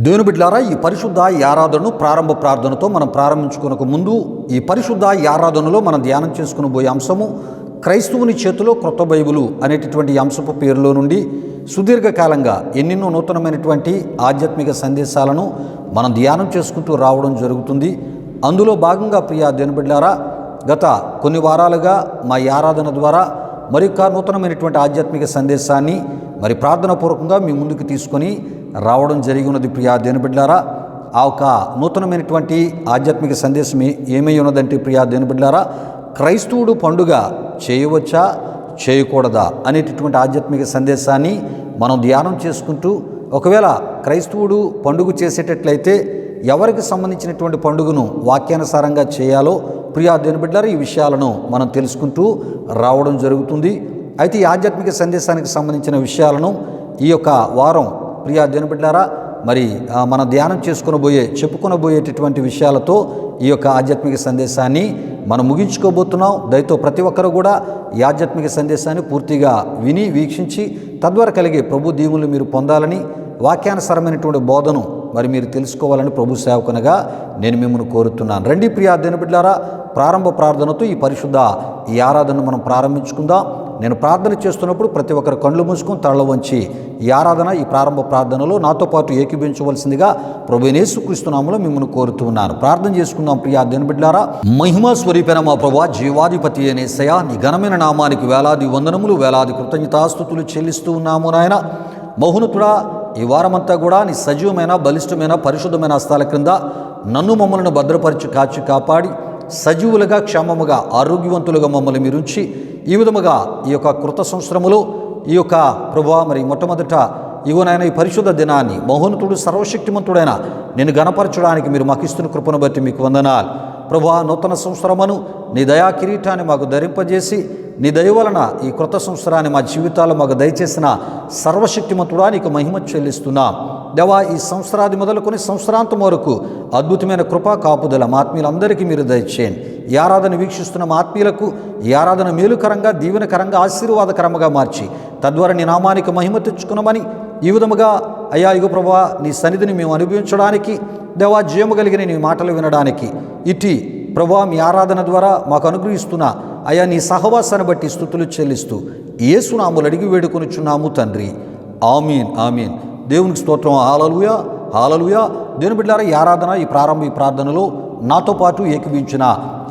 దేవుని బిడ్డలారా, ఈ పరిశుద్ధ ఆరాధనను ప్రారంభ ప్రార్థనతో మనం ప్రారంభించుకునక ముందు ఈ పరిశుద్ధ ఆరాధనలో మనం ధ్యానం చేసుకుని పోయే అంశము క్రైస్తవుని చేతిలో క్రొత్త బైబిలు అనేటటువంటి అంశపు పేరులో నుండి సుదీర్ఘకాలంగా ఎన్నెన్నో నూతనమైనటువంటి ఆధ్యాత్మిక సందేశాలను మనం ధ్యానం చేసుకుంటూ రావడం జరుగుతుంది. అందులో భాగంగా ప్రియా దేవుని బిడ్డలారా, గత కొన్ని వారాలుగా మా ఆరాధన ద్వారా మరొక నూతనమైనటువంటి ఆధ్యాత్మిక సందేశాన్ని ప్రార్థనాపూర్వకంగా మీ ముందుకు తీసుకొని రావడం జరిగి ఉన్నది. ప్రియా దేవుని బిడ్డలారా, ఆ ఒక నూతనమైనటువంటి ఆధ్యాత్మిక సందేశం ఏమై ఉన్నదంటే ప్రియా దేవుని బిడ్డలారా, క్రైస్తవుడు పండుగ చేయవచ్చా చేయకూడదా అనేటటువంటి ఆధ్యాత్మిక సందేశాన్ని మనం ధ్యానం చేసుకుంటూ, ఒకవేళ క్రైస్తవుడు పండుగ చేసేటట్లయితే ఎవరికి సంబంధించినటువంటి పండుగను వాక్యానుసారంగా చేయాలో ప్రియా దేవుని బిడ్డలారా, ఈ విషయాలను మనం తెలుసుకుంటూ రావడం జరుగుతుంది. అయితే ఈ ఆధ్యాత్మిక సందేశానికి సంబంధించిన విషయాలను ఈ యొక్క వారం ప్రియా దేవుని బిడ్డలారా మనం ధ్యానం చెప్పుకొనబోయేటటువంటి విషయాలతో ఈ యొక్క ఆధ్యాత్మిక సందేశాన్ని మనం ముగించుకోబోతున్నాం. దయతో ప్రతి ఒక్కరు కూడా ఈ ఆధ్యాత్మిక సందేశాన్ని పూర్తిగా విని వీక్షించి తద్వారా కలిగే ప్రభు దీవులు మీరు పొందాలని, వాక్యానుసారమైనటువంటి బోధను మీరు తెలుసుకోవాలని ప్రభు సేవకునిగా నేను మిమ్మల్ని కోరుతున్నాను. రండి ప్రియా దేవుని బిడ్డలారా, ప్రారంభ ప్రార్థనతో ఈ పరిశుద్ధ ఆరాధనను మనం ప్రారంభించుకుందాం. నేను ప్రార్థన చేస్తున్నప్పుడు ప్రతి ఒక్కరు కళ్ళు మూసుకొని తల వంచి ఈ ప్రారంభ ప్రార్థనలో నాతో పాటు ఏకీభించవలసిందిగా ప్రభువైన యేసుక్రీస్తు నామములో మిమ్మల్ని కోరుతున్నాను. ప్రార్థన చేసుకుందాం. ప్రియా దేవుని బిడ్డలారా, మహిమా స్వరూపైన మా ప్రభువా, జీవాధిపతి అయిన యేసయ్యా, నీ ఘనమైన నామానికి వేలాది వందనములు, వేలాది కృతజ్ఞతాస్తుతులు చెల్లిస్తూ ఉన్నాము నాయన. మహోన్నతుడా, ఈ వారమంతా కూడా నీ సజీవమైన, బలిష్టమైన, పరిశుద్ధమైన హస్తాల క్రింద మమ్మల్ని భద్రపరిచి కాచి కాపాడి సజీవులుగా, క్షేమముగా, ఆరోగ్యవంతులుగా మమ్మల్ని మీరుంచి ఈ విధముగా ఈ యొక్క కృత సంవత్సరములో ఈ యొక్క ప్రభువా మొట్టమొదట ఈ పరిశుద్ధ దినాన్ని మహోన్నతుడు, సర్వశక్తిమంతుడైన నేను గణపరచడానికి మీరు మాకు ఇస్తున్న కృపను బట్టి మీకు వందనాలు. ప్రభువా, నూతన సంవత్సరమును నీ దయా కిరీటాన్ని మాకు ధరింపజేసి నీ దయ వలన ఈ కృత సంవత్సరాన్ని మా జీవితాల్లో మాకు దయచేసిన సర్వశక్తిమంతుడా నీకు మహిమ చెల్లిస్తున్నాం. దేవా, ఈ సంవత్సరాది మొదలుకొని సంవత్సరాంతం వరకు అద్భుతమైన కృపా కాపుదల మా ఆత్మీయులందరికీ మీరు దయచేయండి. ఈ ఆరాధన వీక్షిస్తున్న మా ఆత్మీయులకు ఈ ఆరాధన మేలుకరంగా, దీవెనకరంగా, ఆశీర్వాదకరంగా మార్చి తద్వారా నీ నామానికి మహిమ తెచ్చుకున్నామని ఈ విధముగా అయ్యా ఇగో ప్రభువా, నీ సన్నిధిని మేము అనుభవించడానికి, దేవా జీవము కలిగిన నీ మాటలు వినడానికి ఇట్టి ప్రభువా మీ ఆరాధన ద్వారా మాకు అనుగ్రహిస్తున్న అయ్యా నీ సహవాసాన్ని బట్టి స్తుతులు చెల్లిస్తూ యేసు నామములో అడిగి వేడుకొనుచున్నాము తండ్రి. ఆమీన్, ఆమీన్. దేవునికి స్తోత్రం. హల్లెలూయా, హల్లెలూయా. దేవుని బిడ్డలారా, ఈ ప్రార్థనలో నాతో పాటు ఏకీవించిన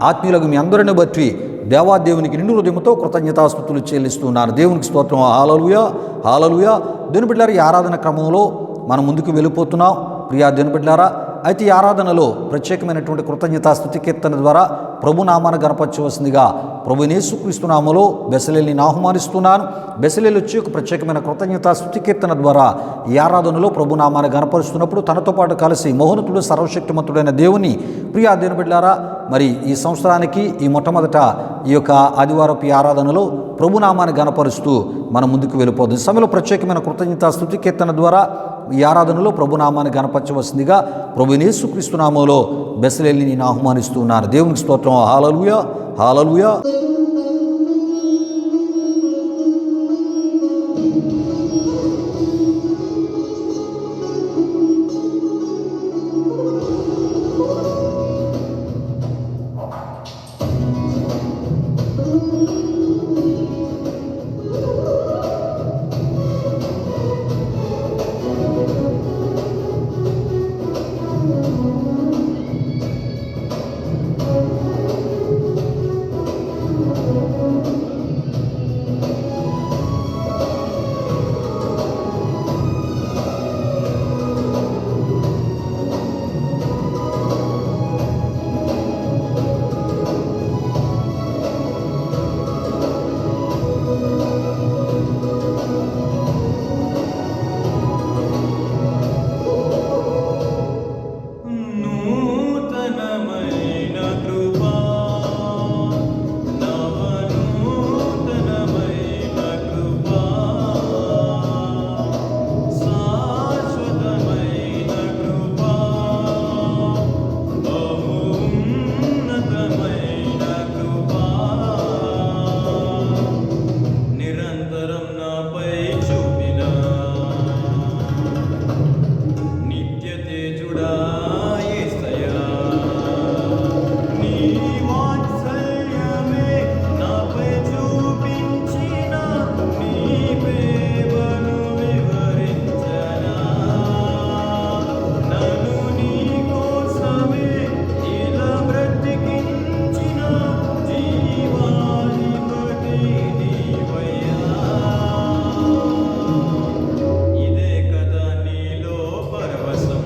ఆత్మీయులకు మీ అందరిని బట్టి దేవాదేవునికి నిండు హృదయంతో కృతజ్ఞతాస్తుతులు చెల్లిస్తున్నాను. దేవునికి స్తోత్రం. హల్లెలూయా, హల్లెలూయా. దేవుని బిడ్డలారా, ఈ ఆరాధన క్రమంలో మనం ముందుకు వెళ్ళిపోతున్నాం. ప్రియా దేవుని బిడ్డలారా, అయితే ఈ ఆరాధనలో ప్రత్యేకమైనటువంటి కృతజ్ఞతాస్తుతి కీర్తన ద్వారా ప్రభునామాన్ని గణపరచవలసిందిగా ప్రభువైన యేసుక్రీస్తు నామములో బెసలేల్ని ఆహ్వానిస్తున్నాను. బెసలేలు వచ్చి ఒక ప్రత్యేకమైన కృతజ్ఞతాస్తుతి కీర్తన ద్వారా ఈ ఆరాధనలో ప్రభునామాన్ని గణపరుస్తున్నప్పుడు తనతో పాటు కలిసి మహోన్నతుడు, సర్వశక్తిమంతుడైన దేవుని ప్రియా దేవుని బిడ్డలారా, ఈ సంవత్సరానికి ఈ మొట్టమొదట ఈ యొక్క ఆదివారపు ఈ ఆరాధనలో ప్రభునామాన్ని గణపరుస్తూ మనం ముందుకు వెళ్ళిపోతుంది. ఈ సమయంలో ప్రత్యేకమైన కృతజ్ఞతాస్తుతి కీర్తన ద్వారా ఈ ఆరాధనలో ప్రభునామాన్ని గణపరచవలసిందిగా ప్రభువైన యేసుక్రీస్తు నామములో బెసలేల్ని నేను ఆహ్వానిస్తున్నాను. దేవునికి స్తోత్రం. హల్లెలూయా, హల్లెలూయా. ప్రియుడా యేసయ్యా, నీ వాత్సల్యమే నాపై చూపించిన నీ ప్రేమను వివరించనా, నన్ను నీ కోసమే ఇలా బ్రతికించిన జీవాధిపతి నీవయ్యా. ఇదే కదా నీలో పరవశం,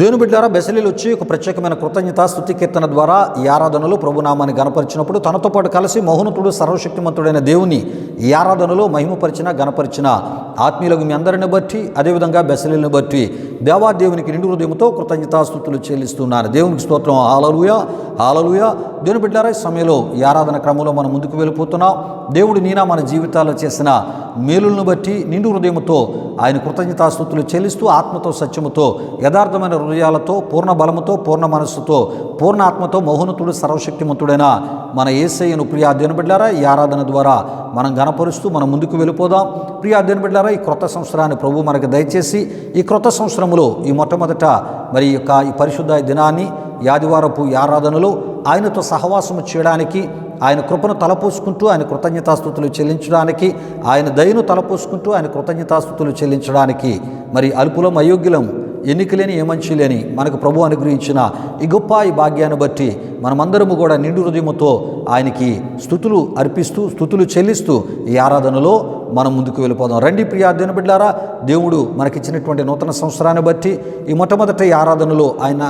దేవుని బిడ్డారా, బెసలీలు వచ్చి ఒక ప్రత్యేకమైన కృతజ్ఞత స్తుతి కీర్తన ద్వారా ఈ ఆరాధనలో ప్రభునామాన్ని గణపరిచినప్పుడు తనతో పాటు కలిసి మహోన్నతుడు సర్వశక్తిమంతుడైన దేవుని ఈ ఆరాధనలో మహిమపరిచిన గణపరిచిన ఆత్మీయులకు మీ అందరిని బట్టి, అదేవిధంగా బెసలీలను బట్టి దేవాదేవునికి నిండు హృదయంతో కృతజ్ఞతాస్తుతులు చెల్లిస్తున్నాను. దేవునికి స్తోత్రం. హల్లెలూయా, హల్లెలూయా. దేవుని బిడ్డారా, ఈ సమయంలో ఈ ఆరాధన క్రమంలో మనం ముందుకు వెళ్ళిపోతున్నాం. దేవుడు నీనా మన జీవితాల్లో చేసిన మేలులను బట్టి నిండు హృదయంతో ఆయన కృతజ్ఞతాస్తుతులు చెల్లిస్తూ ఆత్మతో సత్యముతో యథార్థమైన హృదయాలతో పూర్ణ బలముతో పూర్ణ మనస్సుతో పూర్ణ ఆత్మతో మహోన్నతుడు సర్వశక్తిమంతుడైన మన యేసయ్యను ప్రియా దేవుని బిడ్డారా ఈ ఆరాధన ద్వారా మనం గణపరుస్తూ మనం ముందుకు వెళ్ళిపోదాం. ప్రియా దేవుని బిడ్డారా, ఈ క్రొత్త సంవత్సరాన్ని ప్రభు మనకు దయచేసి ఈ క్రొత్త సంవత్సరంలో ఈ మొట్టమొదట మరి ఈ పరిశుద్ధ దినాన్ని ఈ ఆదివారపు ఈ ఆరాధనలో ఆయనతో సహవాసము చేయడానికి, ఆయన కృపను తలపోసుకుంటూ ఆయన కృతజ్ఞతాస్తుతులు చెల్లించడానికి, ఆయన దయను తలపోసుకుంటూ ఆయన కృతజ్ఞతాస్తుతులు చెల్లించడానికి, మరి అల్పులం అయోగ్యులం ఎన్నికలేని ఏమంచి లేని మనకు ప్రభు అనుగ్రహించిన ఈ గొప్ప ఈ భాగ్యాన్ని బట్టి మనమందరము కూడా నిండు హృదయముతో ఆయనకి స్తుతులు అర్పిస్తూ స్తుతులు చెల్లిస్తూ ఈ ఆరాధనలో మనం ముందుకు వెళ్ళిపోదాం. రండి ప్రియా దేవుని బిడ్డలారా, దేవుడు మనకిచ్చినటువంటి నూతన సంవత్సరాన్ని బట్టి ఈ మొట్టమొదటి ఈ ఆరాధనలో ఆయన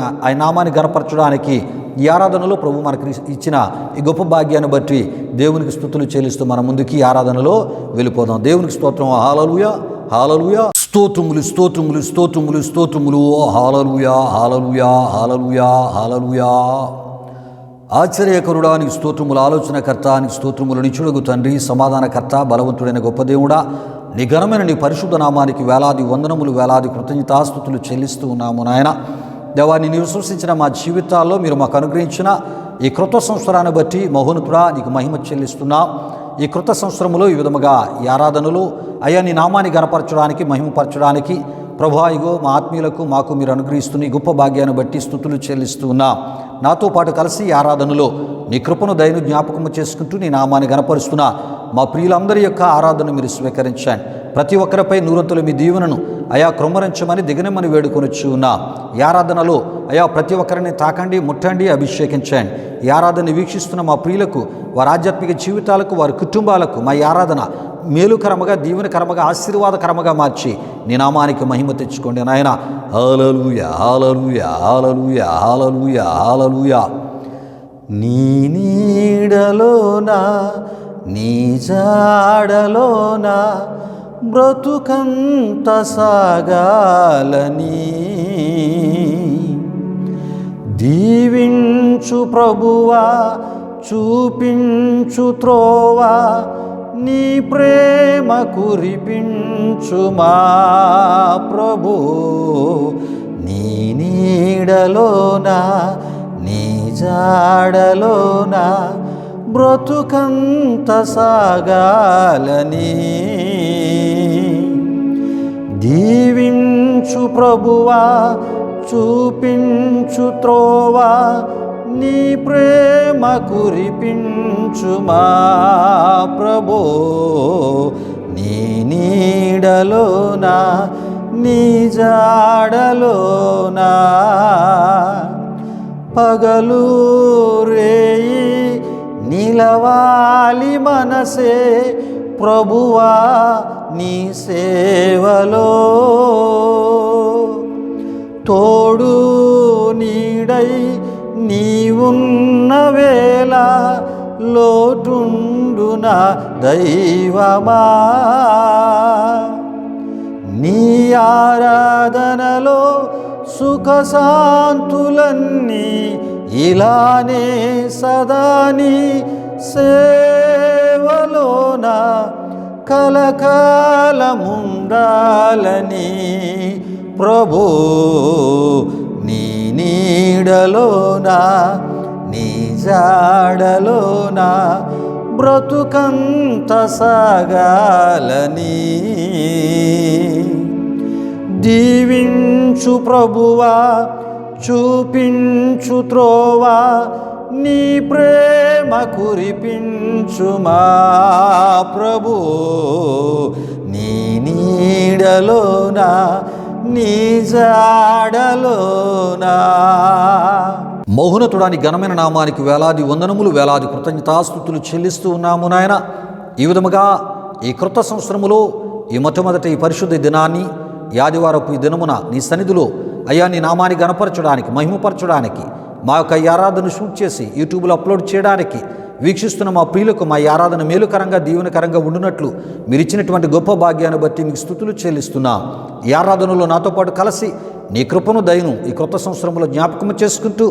నామాన్ని గణపరచడానికి ఈ ఆరాధనలో ప్రభు మనకు ఇచ్చిన ఈ గొప్ప భాగ్యాన్ని బట్టి దేవునికి స్తుతులు చెల్లిస్తూ మనం ముందుకి ఈ ఆరాధనలో వెళ్ళిపోదాం. దేవునికి స్తోత్రం. హల్లెలూయా, హల్లెలూయా. స్తోత్రములు స్తోత్రములు స్తోత్రములు స్తోత్రములు. హల్లెలూయా, హల్లెలూయా, హల్లెలూయా, హల్లెలూయా. ఆశ్చర్యకరుడా నీకు స్తోత్రములు, ఆలోచనకర్త నీకు స్తోత్రములు, నిచుడగు తండ్రి, సమాధానకర్త, బలవంతుడైన గొప్ప దేవుడా, నీ ఘనమైన నీ పరిశుద్ధ నామానికి వేలాది వందనములు వేలాది కృతజ్ఞతాస్తుతులు చెల్లిస్తూ ఉన్నాము నాయన. దేవా, నీవు సృష్టించిన మా జీవితాల్లో మీరు మాకు అనుగ్రహించిన ఈ కృత సంవత్సరాన్ని బట్టి మహోన్నతుడా నీకు మహిమ చెల్లిస్తున్నా. ఈ కృత సంవత్సరంలో ఈ విధముగా ఈ ఆరాధనలు అయ్యా నీ నామాన్ని గణపరచడానికి మహిమపరచడానికి ప్రభా ఇగో మా ఆత్మీయులకు మాకు మీరు అనుగ్రహిస్తున్న ఈ గొప్ప భాగ్యాన్ని బట్టి స్తుతులు చెల్లిస్తూ ఉన్నా. నాతో పాటు కలిసి ఈ ఆరాధనలో నీ కృపను దయను జ్ఞాపకము చేసుకుంటూ నీ నామాన్ని గణపరుస్తున్నా మా ప్రియులందరి యొక్క ఆరాధన మీరు స్వీకరించండి. ప్రతి ఒక్కరిపై నూరంతులు మీ దీవెనను అయా కృమ్మరించమని దిగనమని వేడుకొనొచ్చు ఉన్నా. ఈ ఆరాధనలో అయా ప్రతి ఒక్కరిని తాకండి, ముట్టండి, అభిషేకించండి. ఈ ఆరాధన వీక్షిస్తున్న మా ప్రియులకు, వారి ఆధ్యాత్మిక జీవితాలకు, వారి కుటుంబాలకు మా ఈ ఆరాధన మేలుకరముగా, దీవెనకరముగా, ఆశీర్వాదకరముగా మార్చి నీ నామానికి మహిమ తెచ్చుకోండి నాయన. హల్లెలూయా, హల్లెలూయా, హల్లెలూయా, హల్లెలూయా, హల్లెలూయా. నీ నీడలోనా నీ జాడలోనా బ్రతుకంత సాగాలని దీవించు ప్రభువా, చూపించు త్రోవా, నీ ప్రేమ కురిపించు మా ప్రభు. నీ నీడలోనా నీ జాడలోనా బ్రతుకంత సాగాలని దీవించు ప్రభువా, చూపించు త్రోవా, నీ ప్రేమ కురిపించు మా ప్రభో. నీ నీడలోనా నీ జాడలోనా పగలు రేయి నిలవాలి మనసే ప్రభువా నీ సేవలో. తోడు నీడై నీవున్న వేళ లోటుండున దైవమా. నీ ఆరాధనలో సుఖశాంతులన్నీ ఇలానే సదాని సేవలోన కలకాలముండాలని ప్రభు. నీ నీడలోనా నీ జాడలోనా బ్రతుకంత సాగాలని దీవించు ప్రభువా, చూపించు త్రోవా, నీ ప్రేమ కురిపించు మా ప్రభు. నీ నీడలోనా నీ జాడలోనా. మౌనతుడాని ఘనమైన నామానికి వేలాది వందనములు వేలాది కృతజ్ఞతాస్తుతులు చెల్లిస్తూ ఉన్నాము నాయన. ఈ విధముగా ఈ కృత సంవత్సరములో ఈ మొట్టమొదటి ఈ పరిశుద్ధ దినాన్ని ఈ ఆదివారపు ఈ దినమున నీ సన్నిధిలో అయ్యా నీ నామాన్ని గణపరచడానికి, మహిమపరచడానికి, మా యొక్క ఈ ఆరాధన షూట్ చేసి యూట్యూబ్లో అప్లోడ్ చేయడానికి వీక్షిస్తున్న మా ప్రియులకు మా ఈ ఆరాధన మేలుకరంగా దీవెనకరంగా ఉండునట్లు మీరు ఇచ్చినటువంటి గొప్ప భాగ్యాన్ని బట్టి మీకు స్తుతులు చెల్లిస్తున్నాం. ఈ ఆరాధనలో నాతో పాటు కలిసి నీ కృపను దయను ఈ క్రొత్త సంవత్సరంలో జ్ఞాపకం చేసుకుంటూ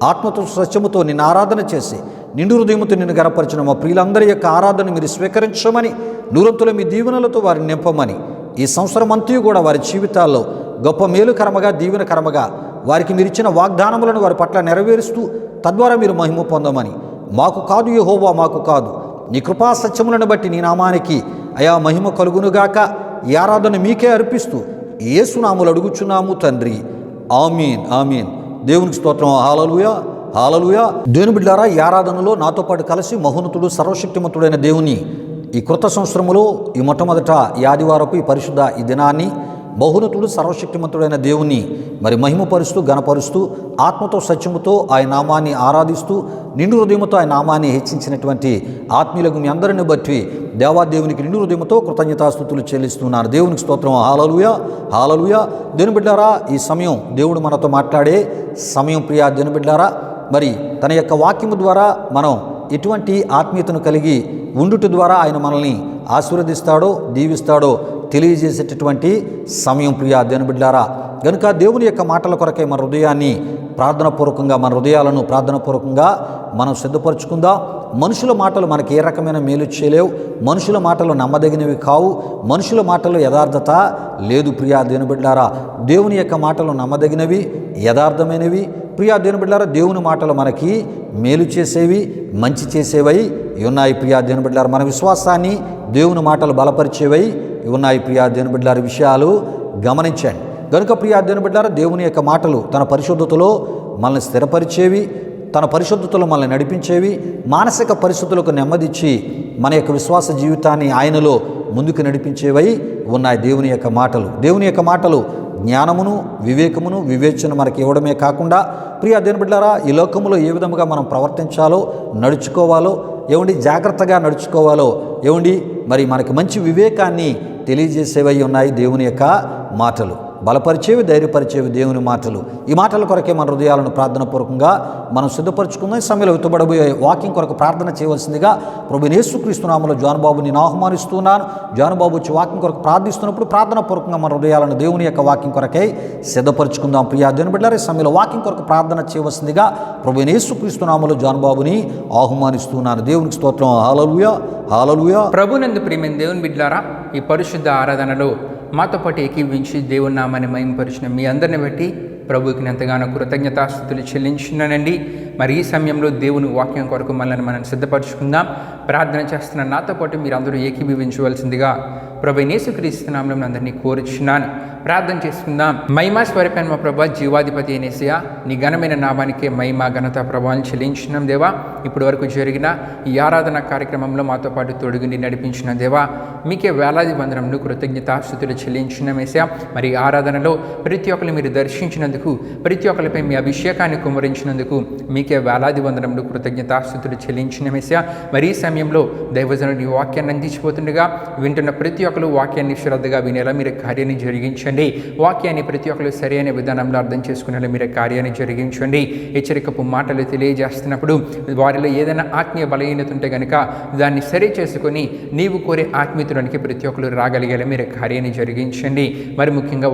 ఆత్మతో సత్యముతో నిన్ను ఆరాధన చేసి నిండు హృదయముతో నిన్ను గనపరిచిన మా ప్రియులందరి యొక్క ఆరాధన మీరు స్వీకరించమని, నూరంతుల మీ దీవెనలతో వారిని నింపమని, ఈ సంవత్సరం అంతయు కూడా వారి జీవితాల్లో గొప్ప మేలుకరమగా దీవెనకరమగా వారికి మీరు ఇచ్చిన వాగ్దానములను వారి పట్ల నెరవేరుస్తూ తద్వారా మీరు మహిమ పొందమని, మాకు కాదు యెహోవా మాకు కాదు నీ కృపా సత్యములను బట్టి నీ నామానికి అయా మహిమ కలుగునుగాక. ఈ ఆరాధన మీకే అర్పిస్తూ యేసునామములో అడుగుచున్నాము తండ్రి, ఆమీన్ ఆమీన్. దేవునికి స్తోత్రం. హల్లెలూయా హల్లెలూయా. దేవుని బిడ్డలారా, ఈ ఆరాధనలో నాతో పాటు కలిసి మహోన్నతుడు సర్వశక్తిమంతుడైన దేవుని ఈ కృత సంవత్సరములో ఈ మొట్టమొదట ఈ ఆదివారపు ఈ పరిశుద్ధ ఈ దినాన్ని మహోన్నతుడు సర్వశక్తిమంతుడైన దేవుని మరి మహిమపరుస్తూ గణపరుస్తూ ఆత్మతో సత్యముతో ఆయన నామాన్ని ఆరాధిస్తూ నిండు హృదయముతో ఆయన నామాన్ని హెచ్చించినటువంటి ఆత్మీయులకు మీ అందరిని బట్టి దేవాదేవునికి నిండు హృదయముతో కృతజ్ఞతాస్తుతులు చెల్లిస్తున్నారు. దేవునికి స్తోత్రం. హల్లెలూయా హల్లెలూయా. దేవుని బిడ్డారా, ఈ సమయం దేవుడు మనతో మాట్లాడే సమయం. ప్రియా దేవుని బిడ్డారా, మరి తన యొక్క వాక్యము ద్వారా మనం ఎటువంటి ఆత్మీయతను కలిగి ఉండుట ద్వారా ఆయన మనల్ని ఆశీర్వదిస్తాడో దీవిస్తాడో తెలియజేసేటటువంటి సమయం. ప్రియా దేవుని బిడ్డారా, కనుక దేవుని యొక్క మాటల కొరకై మన హృదయాన్ని ప్రార్థనాపూర్వకంగా, మన హృదయాలను ప్రార్థనాపూర్వకంగా మనం సిద్ధపరచుకుందాం. మనుషుల మాటలు మనకి ఏ రకమైన మేలు చేయలేవు. మనుషుల మాటలు నమ్మదగినవి కావు. మనుషుల మాటలు యథార్థత లేదు. ప్రియా దేవుని బిడ్డారా, దేవుని యొక్క మాటలు నమ్మదగినవి, యథార్థమైనవి. ప్రియా దేవుని బిడ్డారా, దేవుని మాటలు మనకి మేలు చేసేవి, మంచి చేసేవై ఉన్నాయి. ప్రియా దేవుని బిడ్డారా, మన విశ్వాసాన్ని దేవుని మాటలు బలపరిచేవై ఉన్నాయి. ప్రియా దేవుని బిడ్డలారి విషయాలు గమనించండి. కనుక ప్రియా దేవుని బిడ్డలారా, దేవుని యొక్క మాటలు తన పరిశుద్ధతలో మనల్ని స్థిరపరిచేవి, తన పరిశుద్ధతలో మనల్ని నడిపించేవి, మానసిక పరిస్థితులకు నెమ్మదిచ్చి మన యొక్క విశ్వాస జీవితాన్ని ఆయనలో ముందుకు నడిపించేవై ఉన్నాయి దేవుని యొక్క మాటలు. దేవుని యొక్క మాటలు జ్ఞానమును, వివేకమును, వివేచన మనకి ఇవ్వడమే కాకుండా ప్రియా దేవుని బిడ్డలారా, ఈ లోకములో ఏ విధముగా మనం ప్రవర్తించాలో, నడుచుకోవాలో, జాగ్రత్తగా నడుచుకోవాలో, మరి మనకి మంచి వివేకాన్ని తెలియజేసేవై ఉన్నాయి దేవుని యొక్క మాటలు. బలపరిచేవి, ధైర్యపరిచేవి దేవుని మాటలు. ఈ మాటల కొరకే మన హృదయాలను ప్రార్థనాపూర్వకంగా మనం సిద్ధపరచుకుందాం. ఈ సమయంలో విత్తబడబోయే వాకింగ్ కొరకు ప్రార్థన చేయవలసిందిగా ప్రభువైన యేసుక్రీస్తు నామములో జానుబాబుని నేను ఆహ్వానిస్తున్నాను. జానుబాబు వచ్చి వాకింగ్ కొరకు ప్రార్థిస్తున్నప్పుడు ప్రార్థనాపూర్వకంగా మన హృదయాలను దేవుని యొక్క వాకింగ్ కొరకై సిద్ధపరచుకుందాం. ప్రియా దేవుని బిడ్డలారా, ఈ సమయంలో వాకింగ్ కొరకు ప్రార్థన చేయవలసిందిగా ప్రభువైన యేసుక్రీస్తు నామములో జానుబాబుని ఆహ్వానిస్తున్నాను. దేవునికి స్తోత్రం. హల్లెలూయా హల్లెలూయా. ప్రభునందు ప్రియమైన దేవుని బిడ్డలారా, ఈ పరిశుద్ధ ఆరాధనలో మాతో పాటు ఏకీవించి దేవుని నామాన్ని మహిమపరిచిన మీ అందరిని బట్టి ప్రభువుకి ఎంతగానో కృతజ్ఞతాస్తుతులు చెల్లించున్నానండి. మరి ఈ సమయంలో దేవుని వాక్యం కొరకు మనల్ని మనం సిద్ధపరచుకుందాం. ప్రార్థన చేస్తున్న నాతో పాటు మీరు అందరూ ఏకీభవించవలసిందిగా ప్రభువైన యేసుక్రీస్తు నామములో అందరినీ కోరుచున్నాను. ప్రార్థన చేసుకుందాం. మహిమా స్వరూపైన మా ప్రభా, జీవాధిపతి అయిన యేసయ్యా, నీ ఘనమైన నామానికే మహిమ ఘనత ప్రభావాలను చెల్లించున్నాం దేవా. ఇప్పటి వరకు జరిగిన ఈ ఆరాధన కార్యక్రమంలో మాతో పాటు తొడుగుని నడిపించిన దేవా, మీకే వేలాది వందనములు కృతజ్ఞతాస్తుతులు చెల్లించున్నాం యేసయ్యా. మరి ఆరాధనలో ప్రతి ఒక్కరు మీరు దర్శించినందుకు, ప్రతి ఒక్కరిపై మీ అభిషేకాన్ని కుమ్మరించినందుకు మీకే వేలాది వందనములు కృతజ్ఞతాస్తుతులు చెల్లించున్నాం యేసయ్యా. మరి ఈ సమయంలో దైవజనుడి వాక్యాన్ని అందించిపోతుండగా వింటున్న ప్రతి ఒక్కరు వాక్యాన్ని శ్రద్ధగా వినేలా మీరు కార్యాన్ని జరిగించండి. వాక్యాన్ని ప్రతి ఒక్కరు సరైన విధానంలో అర్థం చేసుకునేలా మీరు కార్యాన్ని జరిగించండి. హెచ్చరికపు మాటలు తెలియజేస్తున్నప్పుడు వారిలో ఏదైనా ఆత్మీయ బలహీనత ఉంటే కనుక దాన్ని సరి చేసుకొని నీవు కోరే ఆత్మీయతలోనికి ప్రతి ఒక్కరు రాగలిగేలా మీరు కార్యాన్ని జరిగించండి. మరి ముఖ్యంగా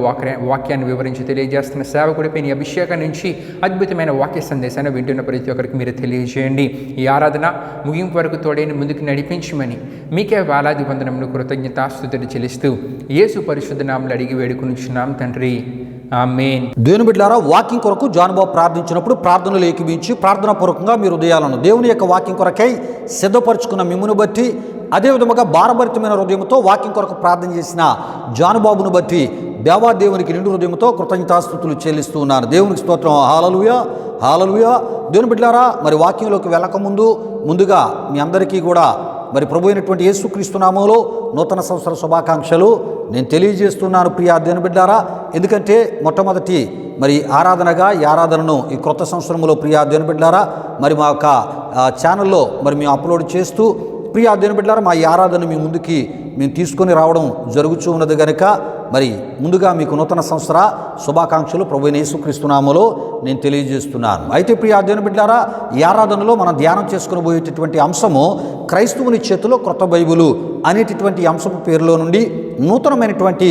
వాక్యాన్ని వివరించి తెలియజేస్తున్న సేవకుడిపై నీ అభిషేకం నుంచి అద్భుతమైన వాక్య సందేశాన్ని వింటున్న ప్రతి ఒక్కరికి మీరు తెలియజేయండి. ఈ ఆరాధన ముగింపు వరకు తోడైన ముందుకు నడిపించమని మీకే వేలాది వందనములు కృతజ్ఞతాస్తుతులు చెల్లిస్తూ యేసు పరిశుద్ధ నామములో అడిగి వేడుకొనుచున్నాం తండ్రి, ఆమేన్. దేవుని బిడ్డలారా, వాకింగ్ కొరకు జానుబాబు ప్రార్థించినప్పుడు ప్రార్థనలు ఏకీవించి ప్రార్థనాపూర్వకంగా మీ హృదయాలను దేవుని యొక్క వాకింగ్ కొరకై సిద్ధపరచుకున్న మిమ్మును బట్టి, అదేవిధముగా భారభరితమైన హృదయంతో వాకింగ్ కొరకు ప్రార్థన చేసిన జానుబాబును బట్టి దేవాదేవునికి నిండు హృదయంతో కృతజ్ఞతాస్తుతులు చెల్లిస్తూ ఉన్నాను. దేవునికి స్తోత్రం. హల్లెలూయా హల్లెలూయా. దేవుని బిడ్డలారా, మరి వాక్యంలోకి వెళ్ళకముందు ముందుగా మీ అందరికీ కూడా మరి ప్రభు అయినటువంటి యేసుక్రీస్తు నామములో నూతన సంవత్సర శుభాకాంక్షలు నేను తెలియజేస్తున్నాను. ప్రియా దేవుని బిడ్డలారా, ఎందుకంటే మొట్టమొదటి మరి ఆరాధనగా ఈ ఆరాధనను ఈ క్రొత్త సంవత్సరంలో ప్రియా దేవుని బిడ్డలారా మరి మా యొక్క ఛానల్లో మరి మేము అప్లోడ్ చేస్తూ ప్రియా దేవుని బిడ్డలారా మా ఈ ఆరాధన మీ ముందుకి మేము తీసుకొని రావడం జరుగుతూ ఉన్నది కనుక మరి ముందుగా మీకు నూతన సంవత్సర శుభాకాంక్షలు ప్రభువైన యేసుక్రీస్తు నామములో నేను తెలియజేస్తున్నాను. అయితే ప్రియ దేవుని బిడ్డలారా, ఈ ఆరాధనలో మనం ధ్యానం చేసుకుని పోయేటటువంటి అంశము క్రైస్తవుని చేతిలో క్రొత్త బైబిలు అనేటటువంటి అంశపు పేరులో నుండి నూతనమైనటువంటి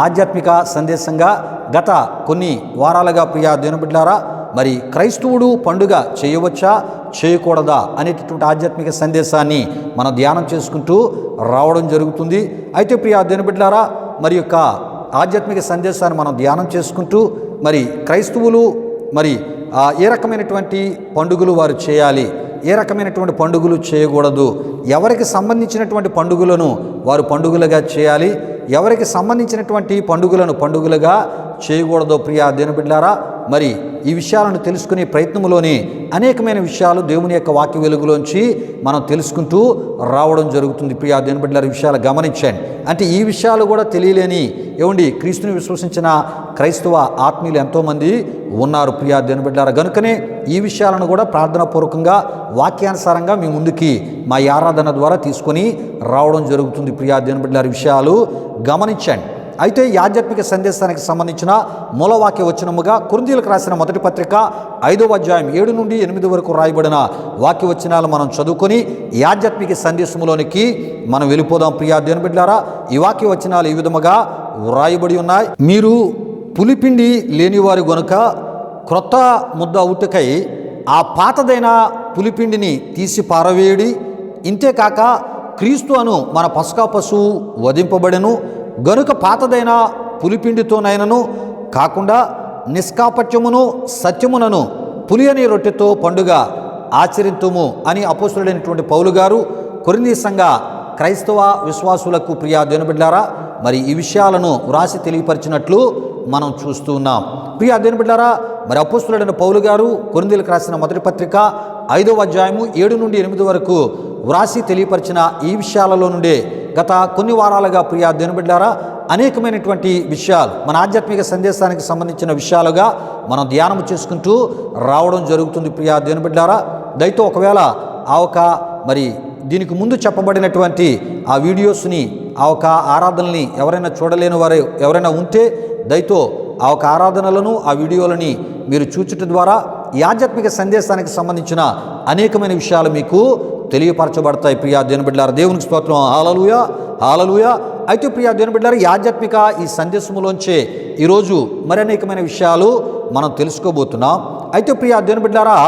ఆధ్యాత్మిక సందేశంగా గత కొన్ని వారాలుగా ప్రియ దేవుని బిడ్డలారా, మరి క్రైస్తవుడు పండుగ చేయవచ్చా చేయకూడదా అనేటటువంటి ఆధ్యాత్మిక సందేశాన్ని మనం ధ్యానం చేసుకుంటూ రావడం జరుగుతుంది. అయితే ప్రియ దేవుని బిడ్డలారా, మరి యొక్క ఆధ్యాత్మిక సందేశాన్ని మనం ధ్యానం చేసుకుంటూ మరి క్రైస్తవులు మరి ఏ రకమైనటువంటి పండుగలు వారు చేయాలి, ఏ రకమైనటువంటి పండుగలు చేయకూడదు, ఎవరికి సంబంధించినటువంటి పండుగలను వారు పండుగలుగా చేయాలి, ఎవరికి సంబంధించినటువంటి పండుగలను పండుగలుగా చేయకూడదో ప్రియ దేవుని బిడ్డలారా, మరి ఈ విషయాలను తెలుసుకునే ప్రయత్నంలోనే అనేకమైన విషయాలు దేవుని యొక్క వాక్య వెలుగులోంచి మనం తెలుసుకుంటూ రావడం జరుగుతుంది. ప్రియ దేవుని బిడ్డలారా, ఈ విషయాలు గమనించండి. అంటే ఈ విషయాలు కూడా తెలియలేని క్రీస్తుని విశ్వసించిన క్రైస్తవ ఆత్మీయులు ఎంతోమంది ఉన్నారు ప్రియ దేవుని బిడ్డలారా. కనుకనే ఈ విషయాలను కూడా ప్రార్థనాపూర్వకంగా వాక్యానుసారంగా మీ ముందుకి మా ఆరాధన ద్వారా తీసుకొని రావడం జరుగుతుంది. ప్రియ దేవుని బిడ్డలారా, విషయాలు గమనించండి. అయితే ఈ ఆధ్యాత్మిక సందేశానికి సంబంధించిన మూలవాక్య వచనముగా కొరింథీయులకు రాసిన మొదటి పత్రిక 5వ అధ్యాయం 7 నుండి 8 వరకు రాయబడిన వాక్య వచనాలు మనం చదువుకొని ఈ ఆధ్యాత్మిక సందేశంలోనికి మనం వెళ్ళిపోదాం. ప్రియ దేవుని బిడ్డలారా, ఈ వాక్య వచనాలు ఈ విధముగా వ్రాయబడి ఉన్నాయి. మీరు పులిపిండి లేనివారు గనుక క్రొత్త ముద్ద అవుటకై ఆ పాతదైన పులిపిండిని తీసి పారవేయుడి. ఇంతేకాక క్రీస్తు అను మన పస్కా పశువు వధింపబడెను గనుక పాతదైన పులిపిండితోనైనను కాకుండా నిష్కాపట్యమును సత్యమునను పులియని రొట్టెతో పండుగ ఆచరింతుము అని అపోస్తలుడైనటువంటి పౌలు గారు కొరింథీ సంఘ క్రైస్తవ విశ్వాసులకు ప్రియ దేవుని బిడ్డలారా మరి ఈ విషయాలను వ్రాసి తెలియపరిచినట్లు మనం చూస్తూ ఉన్నాం. ప్రియ దేవుని బిడ్డలారా, మరి అపోస్తలుడైన పౌలు గారు కొరింథీయులకు రాసిన మొదటి పత్రిక 5వ అధ్యాయము 7 నుండి 8 వరకు వ్రాసి తెలియపరిచిన ఈ విషయాలలో నుండే గత కొన్ని వారాలుగా ప్రియ దేవుని బిడ్డలారా అనేకమైనటువంటి విషయాలు మన ఆధ్యాత్మిక సందేశానికి సంబంధించిన విషయాలుగా మనం ధ్యానం చేసుకుంటూ రావడం జరుగుతుంది. ప్రియ దేవుని బిడ్డలారా, దయతో ఒకవేళ మరి దీనికి ముందు చెప్పబడినటువంటి ఆ వీడియోస్ని ఆరాధనల్ని ఎవరైనా చూడలేని వారు ఎవరైనా ఉంటే దయతో ఆరాధనలను ఆ వీడియోలని మీరు చూచుట ద్వారా ఈ ఆధ్యాత్మిక సందేశానికి సంబంధించిన అనేకమైన విషయాలు మీకు తెలియపరచబడతాయి. ప్రియ దేవుని బిడ్డలారా, దేవునికి స్తోత్రం. హల్లెలూయా, హల్లెలూయా. అయితే ప్రియ దేవుని బిడ్డలారా, ఈ ఆధ్యాత్మిక ఈ సందేశంలోంచే ఈరోజు మరి అనేకమైన విషయాలు మనం తెలుసుకోబోతున్నాం. అయితే ప్రియ దేవుని బిడ్డలారా,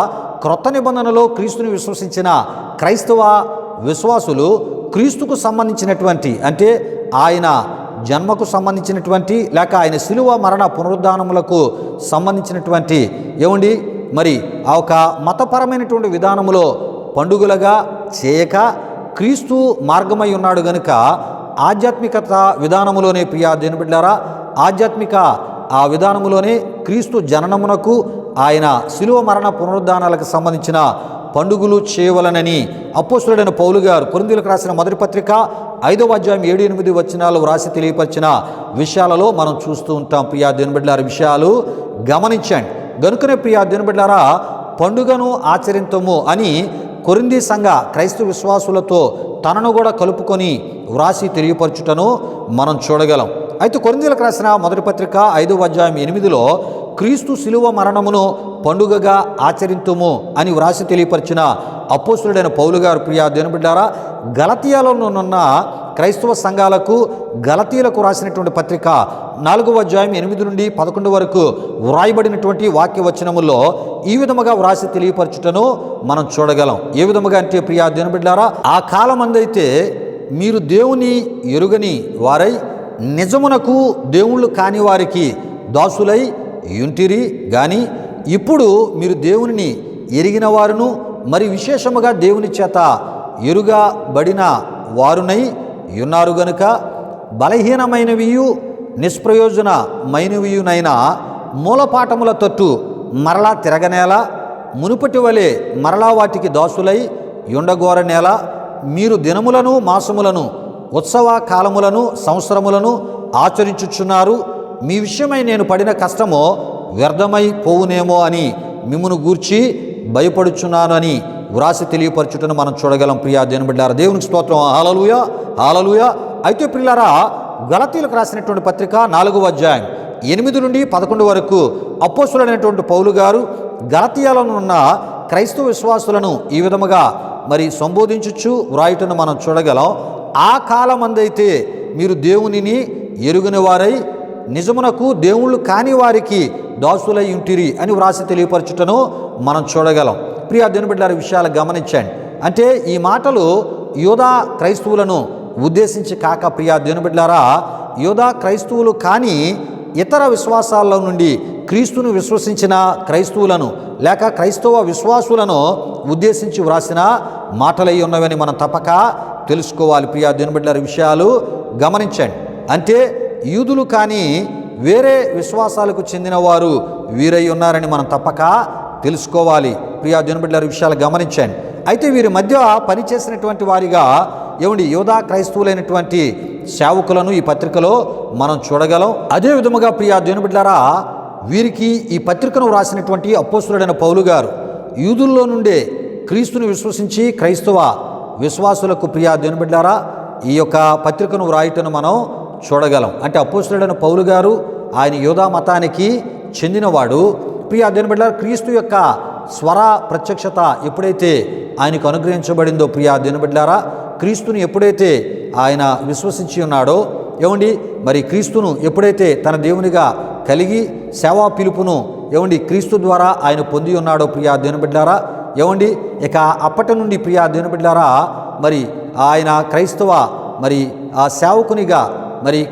క్రొత్త నిబంధనలో క్రీస్తుని విశ్వసించిన క్రైస్తవ విశ్వాసులు క్రీస్తుకు సంబంధించినటువంటి అంటే ఆయన జన్మకు సంబంధించినటువంటి లేక ఆయన శిలువ మరణ పునరుద్ధానములకు సంబంధించినటువంటి మరి మతపరమైనటువంటి విధానములో పండుగలుగా చేయక క్రీస్తు మార్గమై ఉన్నాడు గనుక ఆధ్యాత్మికత విధానములోనే ప్రియ దేవుని బిడ్డలారా, ఆధ్యాత్మిక ఆ విధానములోనే క్రీస్తు జననమునకు ఆయన శిలువ మరణ పునరుద్ధానాలకు సంబంధించిన పండుగలు చేయవలనని అపోస్తలుడైన పౌలు గారు కొరింథీయులకు రాసిన మొదటి పత్రిక 5వ అధ్యాయం 7-8 వచనాలు వ్రాసి తెలియపరిచిన విషయాలలో మనం చూస్తూ ఉంటాం. ప్రియ దేవుని బిడ్డలారా, విషయాలు గమనించండి. గనుకనే ప్రియ దేవుని బిడ్డలారా, పండుగను ఆచరింతము అని కొరింథీ సంఘ క్రైస్తవ విశ్వాసులతో తనను కూడా కలుపుకొని వ్రాసి తెలియపరచుటను మనం చూడగలం. అయితే కొరింథీయులకు రాసిన మొదటి పత్రిక 5వ అధ్యాయం 8లో క్రీస్తు శిలువ మరణమును పండుగగా ఆచరింతుము అని వ్రాసి తెలియపరిచిన అపోస్తలుడైన పౌలు గారు ప్రియ దేవుని బిడ్డలారా, గలతీయలోనున్న క్రైస్తవ సంఘాలకు గలతీయులకు రాసినటువంటి పత్రిక 4వ అధ్యాయం 8 నుండి 11 వరకు వ్రాయబడినటువంటి వాక్య వచనముల్లో ఈ విధముగా వ్రాసి తెలియపరచుటను మనం చూడగలం. ఏ విధముగా అంటే ప్రియ దేవుని బిడ్డలారా, ఆ కాలమందైతే మీరు దేవుని ఎరుగని వారై నిజమునకు దేవుళ్ళు కాని వారికి దాసులై యుంటిరి గాని ఇప్పుడు మీరు దేవునిని ఎరిగిన వారును మరి విశేషముగా దేవుని చేత ఎరుగబడిన వారునై ఉన్నారు గనుక బలహీనమైనవియు నిష్ప్రయోజనమైనవియునైన మూలపాఠముల తట్టు మరలా తిరగనేలా మునుపటి వలె మరలా వాటికి దాసులై ఉండగోరనేలా మీరు దినములను మాసములను ఉత్సవ కాలములను సంవత్సరములను ఆచరించుచున్నారు. మీ విషయమై నేను పడిన కష్టము వ్యర్థమై పోవునేమో అని మిమ్మును గూర్చి భయపడుచున్నాను అని వ్రాసి తెలియపరచుటను మనం చూడగలం. ప్రియ దేవుని బిడ్డలారా, దేవునికి స్తోత్రం. హల్లెలూయా, హల్లెలూయా. అయితే ప్రియులారా, గలతీయులకు రాసినటువంటి పత్రిక 4వ అధ్యాయం 8 నుండి 11 వరకు అపోస్తులైనటువంటి పౌలు గారు గలతీయలో ఉన్న క్రైస్తవ విశ్వాసులను ఈ విధముగా మరి సంబోధించుచు వ్రాయటను మనం చూడగలం. ఆ కాలమందైతే మీరు దేవునిని ఎరుగని వారై నిజమునకు దేవుళ్ళు కాని వారికి దాసులై ఉంటిరి అని వ్రాసి తెలియపరచుటను మనం చూడగలం. ప్రియ దేవుని బిడ్డలారా, విషయాలు గమనించండి. అంటే ఈ మాటలు యూదా క్రైస్తవులను ఉద్దేశించి కాక, ప్రియ దేవుని బిడ్డలారా, యూదా క్రైస్తవులు కానీ ఇతర విశ్వాసాల్లో నుండి క్రీస్తును విశ్వసించిన క్రైస్తవులను లేక క్రైస్తవ విశ్వాసులను ఉద్దేశించి వ్రాసిన మాటలై ఉన్నవని మనం తప్పక తెలుసుకోవాలి. ప్రియ దేవుని బిడ్డలారా, విషయాలు గమనించండి. అంటే యూదులు కానీ వేరే విశ్వాసాలకు చెందిన వారు వీరై ఉన్నారని మనం తప్పక తెలుసుకోవాలి. ప్రియ దేవుని బిడ్డలారా, విషయాలు గమనించండి. అయితే వీరి మధ్య పనిచేసినటువంటి వారిగా యూదా క్రైస్తవులైనటువంటి సేవకులను ఈ పత్రికలో మనం చూడగలం. అదే విధముగా ప్రియ దేవుని బిడ్డలారా, వీరికి ఈ పత్రికను వ్రాసినటువంటి అపోస్తులుడైన పౌలు గారు యూదుల్లో నుండే క్రీస్తును విశ్వసించి క్రైస్తవ విశ్వాసులకు, ప్రియ దేవుని బిడ్డలారా, ఈ యొక్క పత్రికను వ్రాయటను మనం చూడగలం. అంటే అపోస్తులుడైన పౌలు గారు ఆయన యూదా మతానికి చెందినవాడు. ప్రియ దేవుని బిడ్డలారా, క్రీస్తు యొక్క స్వర ప్రత్యక్షత ఎప్పుడైతే ఆయనకు అనుగ్రహించబడిందో, ప్రియ దేవుని బిడ్డలారా, క్రీస్తుని ఎప్పుడైతే ఆయన విశ్వసించి ఉన్నాడో, మరి క్రీస్తును ఎప్పుడైతే తన దేవునిగా కలిగి సేవా పిలుపును క్రీస్తు ద్వారా ఆయన పొంది ఉన్నాడో, ప్రియ దేవుని బిడ్డలారా, ఇక అప్పటి నుండి, ప్రియ దేవుని బిడ్డలారా, మరి ఆయన క్రైస్తవ ఆ సేవకునిగా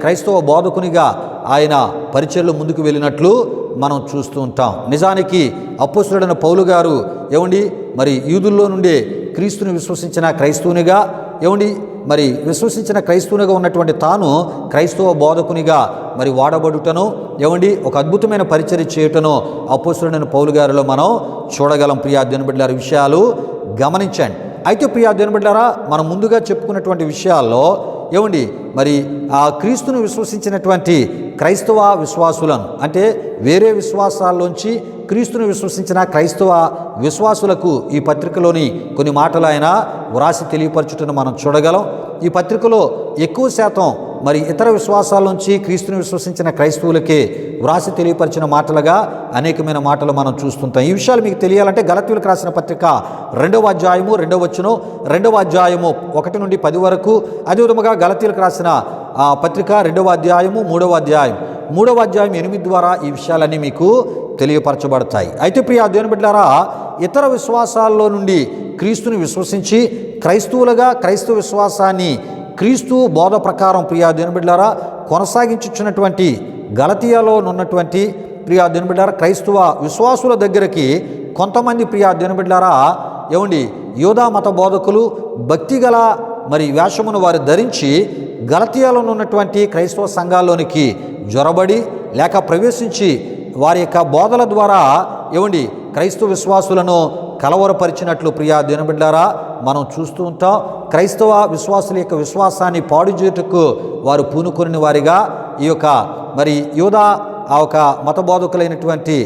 క్రైస్తవ బోధకునిగా ఆయన పరిచర్యలో ముందుకు వెళ్ళినట్లు మనం చూస్తూ ఉంటాం. నిజానికి అపోస్తులుడైన పౌలు గారు మరి యూదుల్లో నుండే క్రీస్తుని విశ్వసించిన క్రైస్తవునిగా విశ్వసించిన క్రైస్తవునిగా ఉన్నటువంటి తాను క్రైస్తవ బోధకునిగా వాడబడుటను ఒక అద్భుతమైన పరిచర్య చేయటను అపోస్తులుడైన పౌలు గారిలో మనం చూడగలం. ప్రియ దేవుని బిడ్డలారా, విషయాలు గమనించండి. అయితే ప్రియ దేవుని బిడ్డలారా, మనం ముందుగా చెప్పుకున్నటువంటి విషయాల్లో మరి ఆ క్రీస్తును విశ్వసించినటువంటి క్రైస్తవ విశ్వాసులను, అంటే వేరే విశ్వాసాల్లోంచి క్రీస్తును విశ్వసించిన క్రైస్తవ విశ్వాసులకు ఈ పత్రికలోని కొన్ని మాటలు ఆయన వ్రాసి తెలియపరచుటను మనం చూడగలం. ఈ పత్రికలో ఎక్కువ శాతం ఇతర విశ్వాసాల నుంచి క్రీస్తుని విశ్వసించిన క్రైస్తవులకే వ్రాసి తెలియపరిచిన మాటలుగా అనేకమైన మాటలు మనం చూస్తుంటాం. ఈ విషయాలు మీకు తెలియాలంటే గలతీయులకు రాసిన పత్రిక 2వ అధ్యాయము 2వ వచనం, 2వ అధ్యాయము 1 నుండి 10 వరకు, అదేవిధముగా గలతీయులకు రాసిన పత్రిక 2వ అధ్యాయము 3వ అధ్యాయం 3వ అధ్యాయం 8 ద్వారా ఈ విషయాలన్నీ మీకు తెలియపరచబడతాయి. అయితే ప్రియ దేవుని బిడ్డలారా, ఇతర విశ్వాసాల్లో నుండి క్రీస్తుని విశ్వసించి క్రైస్తవులుగా క్రైస్తవ విశ్వాసాన్ని క్రీస్తు బోధ ప్రకారం, ప్రియ దేవుని బిడ్డలారా, కొనసాగించుచున్నటువంటి గలతీయాలో ఉన్నటువంటి, ప్రియ దేవుని బిడ్డలారా, క్రైస్తవ విశ్వాసుల దగ్గరికి కొంతమంది, ప్రియ దేవుని బిడ్డలారా, యూదా మత బోధకులు భక్తిగల వేషమును వారు ధరించి గలతీయాలో ఉన్నటువంటి క్రైస్తవ సంఘాల్లోనికి జొరబడి లేక ప్రవేశించి వారి యొక్క బోధల ద్వారా క్రైస్తవ విశ్వాసులను కలవరపరిచినట్లు, ప్రియ దేవుని బిడ్డలారా, మనం చూస్తూ ఉంటాం. క్రైస్తవ విశ్వాసుల యొక్క విశ్వాసాన్ని పాడు చేయుటకు వారు పూనుకొని వారిగా ఈ యొక్క యూదా ఆ ఒక మత బోధకులైనటువంటి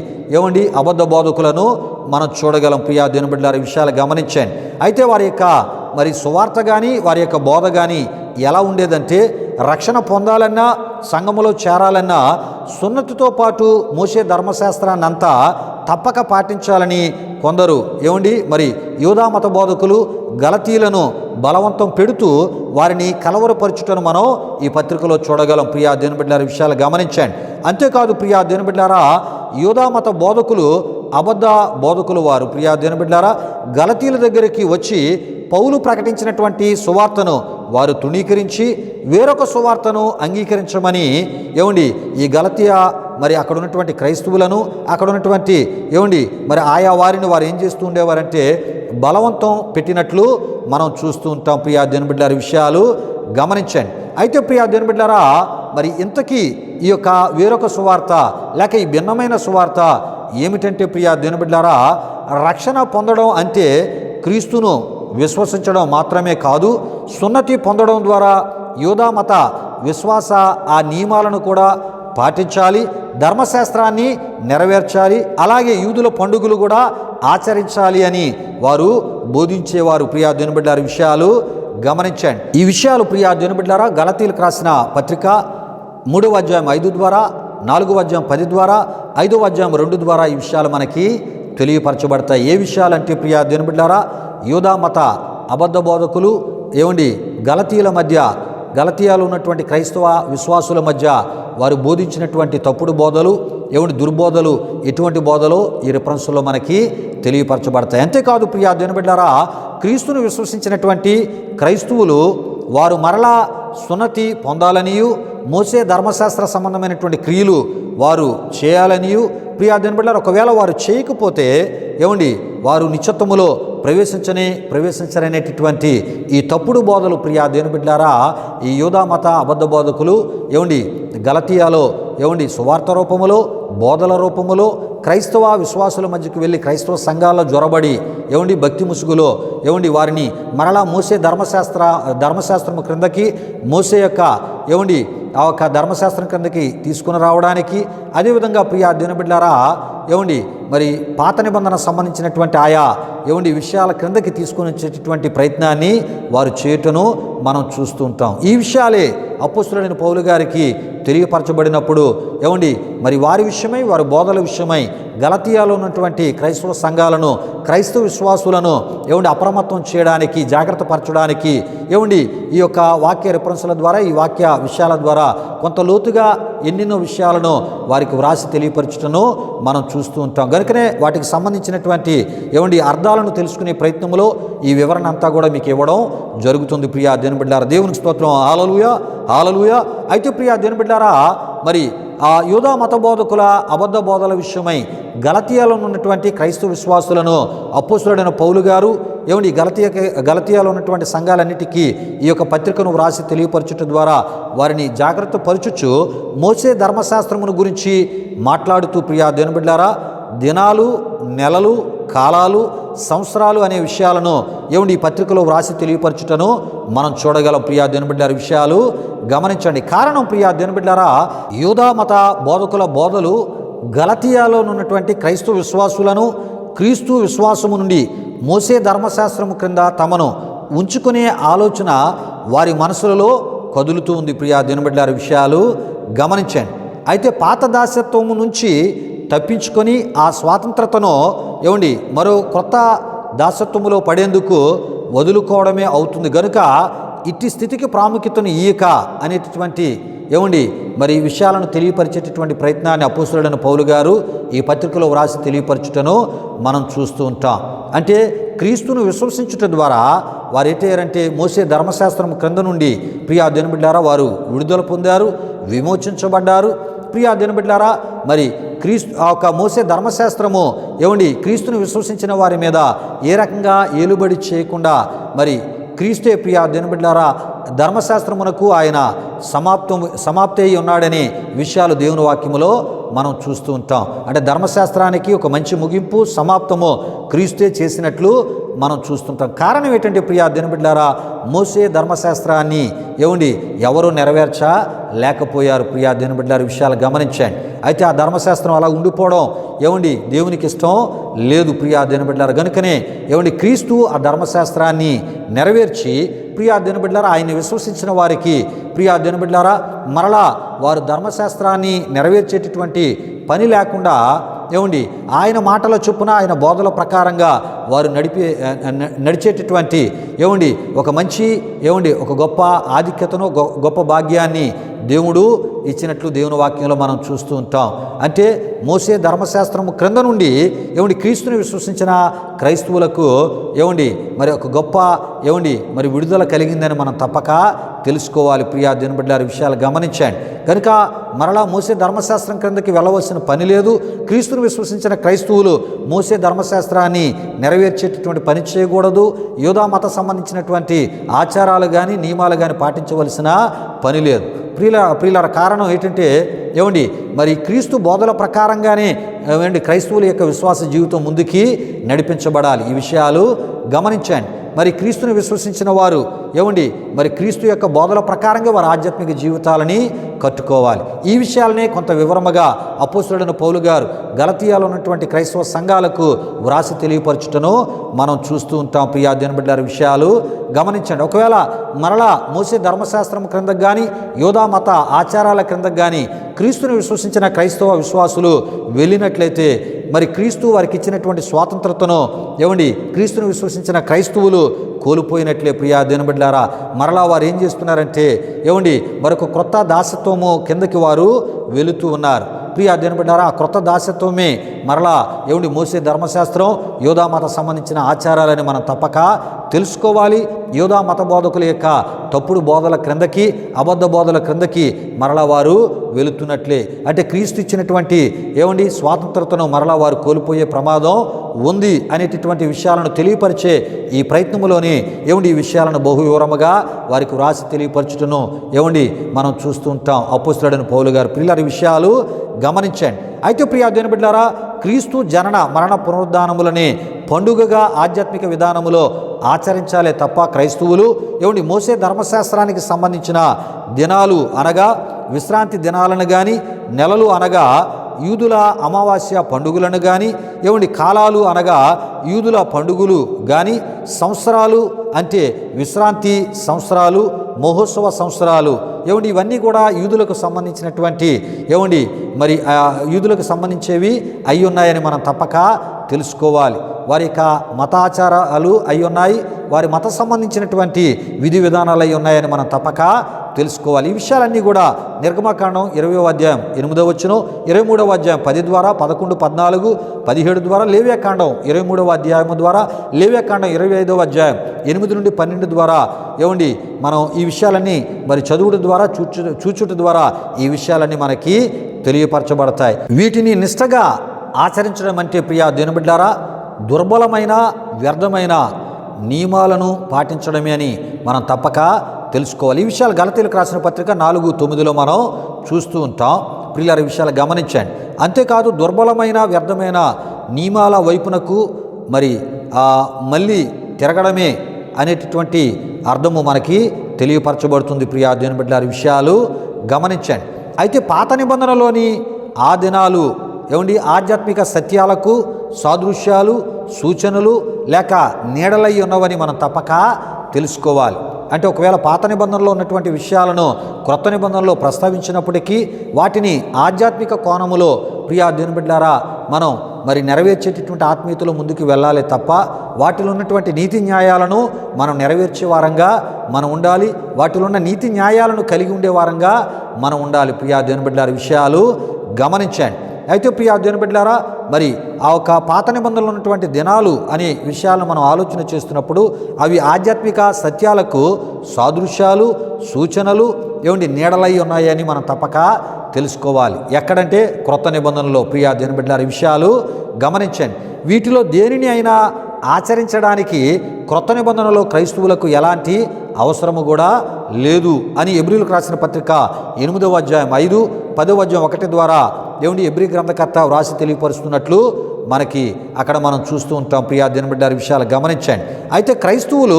అబద్ధ బోధకులను మనం చూడగలం. ప్రియ దేవుని బిడ్డలారా, విషయాలు గమనించండి. అయితే వారి యొక్క సువార్త కానీ వారి యొక్క బోధ కానీ ఎలా ఉండేదంటే, రక్షణ పొందాలన్నా సంఘములో చేరాలన్నా సున్నతితో పాటు మోషే ధర్మశాస్త్రాన్ని అంతా తప్పక పాటించాలని కొందరు యూదా మత బోధకులు గలతీయులను బలవంతం పెడుతూ వారిని కలవరపరచుటను మనం ఈ పత్రికలో చూడగలం. ప్రియ దేవుని బిడ్డలారా, విషయాలు గమనించండి. అంతేకాదు ప్రియ దేవుని బిడ్డలారా, యూదా మత బోధకులు అబద్ధ బోధకులు వారు, ప్రియ దేవుని బిడ్డలారా, గలతీయుల దగ్గరికి వచ్చి పౌలు ప్రకటించినటువంటి సువార్తను వారు తృణీకరించి వేరొక సువార్తను అంగీకరించమని ఈ గలతీయ అక్కడ ఉన్నటువంటి క్రైస్తవులను, అక్కడ ఉన్నటువంటి ఆయా వారిని వారు ఏం చేస్తూ ఉండేవారంటే బలవంతం పెట్టినట్లు మనం చూస్తూ ఉంటాం. ప్రియ దేవుని బిడ్డలారా, విషయాలు గమనించండి. అయితే ప్రియ దేవుని బిడ్డలారా, ఇంతకీ ఈ యొక్క వేరొక సువార్త లేక ఈ భిన్నమైన సువార్త ఏమిటంటే, ప్రియ దేవుని బిడ్డలారా, రక్షణ పొందడం అంటే క్రీస్తును విశ్వసించడం మాత్రమే కాదు, సున్నతి పొందడం ద్వారా యూదా మత విశ్వాస ఆ నియమాలను కూడా పాటించాలి, ధర్మశాస్త్రాన్ని నెరవేర్చాలి, అలాగే యూదుల పండుగలు కూడా ఆచరించాలి అని వారు బోధించేవారు. ప్రియ దేవుని బిడ్డలారా, విషయాలు గమనించండి. ఈ విషయాలు ప్రియ దేవుని బిడ్డలారా, గలతీయులకు రాసిన పత్రిక 3వ అధ్యాయం 5 ద్వారా, 4వ అధ్యాయం 10 ద్వారా, 5వ అధ్యాయం 2 ద్వారా ఈ విషయాలు మనకి తెలియపరచబడతాయి. ఏ విషయాలంటే ప్రియా దేవుని బిడ్డలారా, యూదా మత అబద్ధ బోధకులు గలతీయుల మధ్య, గలతీయాలో ఉన్నటువంటి క్రైస్తవ విశ్వాసుల మధ్య వారు బోధించినటువంటి తప్పుడు బోధలు, దుర్బోధలు, ఎటువంటి బోధలు ఈ రిఫరెన్స్లో మనకి తెలియపరచబడతాయి. అంతేకాదు ప్రియా దేవుని బిడ్డలారా, క్రీస్తును విశ్వసించినటువంటి క్రైస్తవులు వారు మరలా సున్నతి పొందాలనియు, మోసే ధర్మశాస్త్ర సంబంధమైనటువంటి క్రియలు వారు చేయాలనియు, ప్రియా దేవుని బిడ్డలారా, ఒకవేళ వారు చేయకపోతే వారు నిత్యత్వములో ప్రవేశించరనేటటువంటి ఈ తప్పుడు బోధలు ప్రియా దేవుని బిడ్డలారా, ఈ యూదా మత అబద్ధ బోధకులు గలతీయాలో సువార్త రూపములో, బోధల రూపములో క్రైస్తవ విశ్వాసుల మధ్యకు వెళ్ళి క్రైస్తవ సంఘాల్లో జొరబడి భక్తి ముసుగులో వారిని మరలా మోసే ధర్మశాస్త్రము క్రిందకి, మోసే యొక్క ఆ యొక్క ధర్మశాస్త్రం క్రిందకి తీసుకుని రావడానికి, అదేవిధంగా ప్రియా దేవుని బిడ్డలారా మరి పాత నిబంధన సంబంధించినటువంటి ఆయా విషయాల క్రిందకి తీసుకొని వచ్చేటటువంటి ప్రయత్నాన్ని వారు చేయటను మనం చూస్తూ ఉంటాం. ఈ విషయాలే అపోస్తలుడైన పౌలు గారికి తెలియపరచబడినప్పుడు మరి వారి విషయమై, వారి బోధల విషయమై గలతీయాలో ఉన్నటువంటి క్రైస్తవ సంఘాలను, క్రైస్తవ విశ్వాసులను అప్రమత్తం చేయడానికి, జాగ్రత్త పరచడానికి ఈ యొక్క వాక్య రిఫరెన్స్ల ద్వారా, ఈ వాక్య విషయాల ద్వారా కొంత లోతుగా ఎన్నెన్నో విషయాలను వారికి వ్రాసి తెలియపరచటను మనం చూస్తూ ఉంటాం. కనుకనే వాటికి సంబంధించినటువంటి అర్థాలను తెలుసుకునే ప్రయత్నంలో ఈ వివరణ అంతా కూడా మీకు ఇవ్వడం జరుగుతుంది. ప్రియా దేవుని బిడ్డలారా, దేవునికి స్తోత్రం. హల్లెలూయా, హల్లెలూయా. అయితే ప్రియా దేవుని బిడ్డలారా, మరి ఆ యూదా మత బోధకుల అబద్ధ బోధల విషయమై గలతీయాలో ఉన్నటువంటి క్రైస్తవ విశ్వాసులను అపోస్తలుడైన పౌలు గారు గలతీయాలో ఉన్నటువంటి సంఘాలన్నిటికీ ఈ యొక్క పత్రికను వ్రాసి తెలియపరచుట ద్వారా వారిని జాగ్రత్త పరచుచు మోసే ధర్మశాస్త్రమును గురించి మాట్లాడుతూ ప్రియా దేవుని బిడ్డలారా, దినాలు, నెలలు, కాలాలు, సంవత్సరాలు అనే విషయాలను ఈ పత్రికలో వ్రాసి తెలియపరచుటను మనం చూడగలం. ప్రియా దేవుని బిడ్డలారా, విషయాలు గమనించండి. కారణం ప్రియా దేవుని బిడ్డలారా, యూదా మత బోధకుల బోధలు గలతీయాలో ఉన్నటువంటి క్రైస్తవ విశ్వాసులను క్రీస్తు విశ్వాసము నుండి మోసే ధర్మశాస్త్రము క్రింద తమను ఉంచుకునే ఆలోచన వారి మనసులలో కదులుతూ ఉంది. ప్రియా దేవుని బిడ్డలారా, విషయాలు గమనించండి. అయితే పాత దాస్యత్వము నుంచి తప్పించుకొని ఆ స్వాతంత్రతను మరో కొత్త దాసత్వములో పడేందుకు వదులుకోవడమే అవుతుంది. గనుక ఇట్టి స్థితికి ప్రాముఖ్యతను ఇయ్యక అనేటటువంటి మరి విషయాలను తెలియపరిచేటటువంటి ప్రయత్నాన్ని అపోస్తలుడైన పౌలు గారు ఈ పత్రికలో వ్రాసి తెలియపరచుటను మనం చూస్తూ ఉంటాం. అంటే క్రీస్తును విశ్వసించుట ద్వారా వారు ఏంటంటే మోసే ధర్మశాస్త్రం క్రింద నుండి ప్రియా దేవుని బిడ్డలారా వారు విడుదల పొందారు, విమోచించబడ్డారు. ప్రియా దేవుని బిడ్డలారా, మరి ఆ యొక్క మోసే ధర్మశాస్త్రము క్రీస్తును విశ్వసించిన వారి మీద ఏ రకంగా ఏలుబడి చేయకుండా మరి క్రీస్తే ప్రియా దేవుని బిడ్డలారా ధర్మశాస్త్రమునకు ఆయన సమాప్తి అయి ఉన్నాడనే విషయాలు దేవుని వాక్యములో మనం చూస్తూ ఉంటాం. అంటే ధర్మశాస్త్రానికి ఒక మంచి ముగింపు, సమాప్తము క్రీస్తే చేసినట్లు మనం చూస్తుంటాం. కారణం ఏంటంటే ప్రియా దేవుని బిడ్డలారా, మోసే ధర్మశాస్త్రాన్ని ఎవరు నెరవేర్చలేకపోయారు. ప్రియా దేవుని బిడ్డలారా, విషయాలు గమనించండి. అయితే ఆ ధర్మశాస్త్రం అలా ఉండిపోవడం దేవునికి ఇష్టం లేదు. ప్రియా దేవుని బిడ్డలారా, కనుకనే క్రీస్తు ఆ ధర్మశాస్త్రాన్ని నెరవేర్చి ప్రియా దేవుని బిడ్డలారా ఆయన్ని విశ్వసించిన వారికి ప్రియా దేవుని బిడ్డలారా మరలా వారు ధర్మశాస్త్రాన్ని నెరవేర్చేటటువంటి పని లేకుండా ఆయన మాటల చొప్పున, ఆయన బోధల ప్రకారంగా వారు నడిచేటటువంటి ఒక మంచి ఒక గొప్ప ఆధిక్యతను, గొప్ప భాగ్యాన్ని దేవుడు ఇచ్చినట్లు దేవుని వాక్యంలో మనం చూస్తూ ఉంటాం. అంటే మోసే ధర్మశాస్త్రము క్రింద నుండి క్రీస్తుని విశ్వసించిన క్రైస్తవులకు మరి ఒక గొప్ప మరి విడుదల కలిగిందని మనం తప్పక తెలుసుకోవాలి. ప్రియా దేవుని బిడ్డలారా, విషయాలు గమనించండి. కనుక మరలా మోసే ధర్మశాస్త్రం క్రిందకి వెళ్ళవలసిన పని లేదు. క్రీస్తుని విశ్వసించిన క్రైస్తవులు మోసే ధర్మశాస్త్రాన్ని నెరవేర్చేటటువంటి పని చేయకూడదు. యూదా మత సంబంధించినటువంటి ఆచారాలు కానీ నియమాలు కానీ పాటించవలసిన పని లేదు. ప్రియుల కారణం ఏంటంటే మరి క్రీస్తు బోధల ప్రకారంగానే క్రైస్తవుల యొక్క విశ్వాస జీవితం ముందుకి నడిపించబడాలి. ఈ విషయాలు గమనించండి. మరి క్రీస్తుని విశ్వసించిన వారు ఏమండి మరి క్రీస్తు యొక్క బోధల ప్రకారంగా వారి ఆధ్యాత్మిక జీవితాలని కట్టుకోవాలి. ఈ విషయాలనే కొంత వివరముగా అపోస్తలుడైన పౌలు గారు గలతీయాలో ఉన్నటువంటి క్రైస్తవ సంఘాలకు వ్రాసి తెలియపరచుటను మనం చూస్తూ ఉంటాం. ప్రియా దేవుని బిడ్డలారా, విషయాలు గమనించండి. ఒకవేళ మరలా మోసే ధర్మశాస్త్రం క్రిందకు కానీ యోధా మత ఆచారాల క్రిందకు కానీ క్రీస్తుని విశ్వసించిన క్రైస్తవ విశ్వాసులు వెళ్ళినట్లయితే మరి క్రీస్తు వారికి ఇచ్చినటువంటి స్వాతంత్రతను ఏమండి క్రీస్తుని విశ్వసించిన క్రైస్తవులు కోల్పోయినట్లే. ప్రియా దేవుని బిడ్డలారా, మరలా వారు ఏం చేస్తున్నారంటే ఏమండి మరొక క్రొత్త దాసత్వము కిందకి వారు వెళుతూ ఉన్నారు. ప్రియా దేవుని బిడ్డలారా, ఆ క్రొత్త దాసత్వమే మరలా ఏమండి మోసే ధర్మశాస్త్రం యోధా మత సంబంధించిన ఆచారాలని మనం తప్పక తెలుసుకోవాలి. యోధా మత బోధకుల యొక్క తప్పుడు బోధల క్రిందకి అబద్ధ బోధల క్రిందకి మరలా వారు వెళుతున్నట్లే. అంటే క్రీస్తు ఇచ్చినటువంటి ఏమండి స్వాతంత్రతను మరలా వారు కోల్పోయే ప్రమాదం ఉంది అనేటటువంటి విషయాలను తెలియపరిచే ఈ ప్రయత్నంలోనే ఏమండి ఈ విషయాలను బహు వివరముగా వారికి వ్రాసి తెలియపరచుటను ఏమండి మనం చూస్తూ ఉంటాం. అపోస్తలుడైన పౌలు గారు ప్రియులారి విషయాలు గమనించండి. అయితే ప్రియా దేవుని బిడ్డలారా, క్రీస్తు జనన మరణ పునరుద్ధానములని పండుగగా ఆధ్యాత్మిక విధానములో ఆచరించాలే తప్ప క్రైస్తవులు ఏమండి మోసే ధర్మశాస్త్రానికి సంబంధించిన దినాలు అనగా విశ్రాంతి దినాలను కానీ నెలలు అనగా యూదుల అమావాస్య పండుగలను కానీ ఏమండి కాలాలు అనగా యూదుల పండుగలు కానీ సంవత్సరాలు అంటే విశ్రాంతి సంవత్సరాలు మహోత్సవ సంవత్సరాలు ఏమండి ఇవన్నీ కూడా యూదులకు సంబంధించినటువంటి ఏమండి మరి యూదులకు సంబంధించేవి అయి ఉన్నాయని మనం తప్పక తెలుసుకోవాలి. వారి యొక్క మతాచారాలు అయి ఉన్నాయి, వారి మత సంబంధించినటువంటి విధి విధానాలు అయి ఉన్నాయని మనం తప్పక తెలుసుకోవాలి. ఈ విషయాలన్నీ కూడా నిర్గమకాండం 20వ అధ్యాయం 8వ వచనం, 23వ అధ్యాయం 10 ద్వారా 11, 14, 17 ద్వారా, లేవ్యాకాండం 23వ అధ్యాయం ద్వారా, లేవ్యాకాండం 25వ అధ్యాయం 8 నుండి 12 ద్వారా ఏమండి మనం ఈ విషయాలన్నీ మరి చదువుట ద్వారా చూచుట ద్వారా ఈ విషయాలన్నీ మనకి తెలియపరచబడతాయి. వీటిని నిష్టగా ఆచరించడం అంటే ప్రియా దేవుని బిడ్డలారా దుర్బలమైన వ్యర్థమైన నియమాలను పాటించడమే అని మనం తప్పక తెలుసుకోవాలి. ఈ విషయాలు గలతీయులకు రాసిన పత్రిక 4:9 మనం చూస్తూ ఉంటాం. ప్రియులారా, ఈ విషయాలు గమనించండి. అంతేకాదు దుర్బలమైన వ్యర్థమైన నియమాల వైపునకు మరి మళ్ళీ తిరగడమే అనేటటువంటి అర్థము మనకి తెలియపరచబడుతుంది. ప్రియా దేవుని బిడ్డలారా, విషయాలు గమనించండి. అయితే పాత నిబంధనలోని ఆ దినాలు ఏమండి ఆధ్యాత్మిక సత్యాలకు సాదృశ్యాలు సూచనలు లేక నీడలై ఉన్నవని మనం తప్పక తెలుసుకోవాలి. అంటే ఒకవేళ పాత నిబంధనలో ఉన్నటువంటి విషయాలను క్రొత్త నిబంధనలో ప్రస్తావించినప్పటికీ వాటిని ఆధ్యాత్మిక కోణములో ప్రియా దేవుని బిడ్డలారా మనం మరి నెరవేర్చేటటువంటి ఆత్మీయతలో ముందుకు వెళ్ళాలి తప్ప వాటిలో ఉన్నటువంటి నీతి న్యాయాలను మనం నెరవేర్చే వారంగా మనం ఉండాలి. వాటిలో ఉన్న నీతి న్యాయాలను కలిగి ఉండే వారంగా మనం ఉండాలి. ప్రియా దేవుని బిడ్డలారా, విషయాలు గమనించండి. అయితే ప్రియా దేవుని బిడ్డలారా మరి ఆ ఒక పాత నిబంధనలో ఉన్నటువంటి దినాలు అనే విషయాలను మనం ఆలోచన చేస్తున్నప్పుడు అవి ఆధ్యాత్మిక సత్యాలకు సాదృశ్యాలు సూచనలు ఏమండి నీడలై ఉన్నాయని మనం తప్పక తెలుసుకోవాలి. ఎక్కడంటే క్రొత్త నిబంధనలో. ప్రియా దేవుని బిడ్డలారా, విషయాలు గమనించండి. వీటిలో దేనిని అయినా ఆచరించడానికి క్రొత్త నిబంధనలో క్రైస్తవులకు ఎలాంటి అవసరము కూడా లేదు అని ఎబ్రీలకు రాసిన పత్రిక 8వ అధ్యాయం 5, 10వ అధ్యాయం 1 ద్వారా ఏమండి ఎబ్రీ గ్రంథకర్త వ్రాసి తెలియపరుస్తున్నట్లు మనకి అక్కడ మనం చూస్తూ ఉంటాం. ప్రియా దేవుని బిడ్డలారా, విషయాలు గమనించండి. అయితే క్రైస్తవులు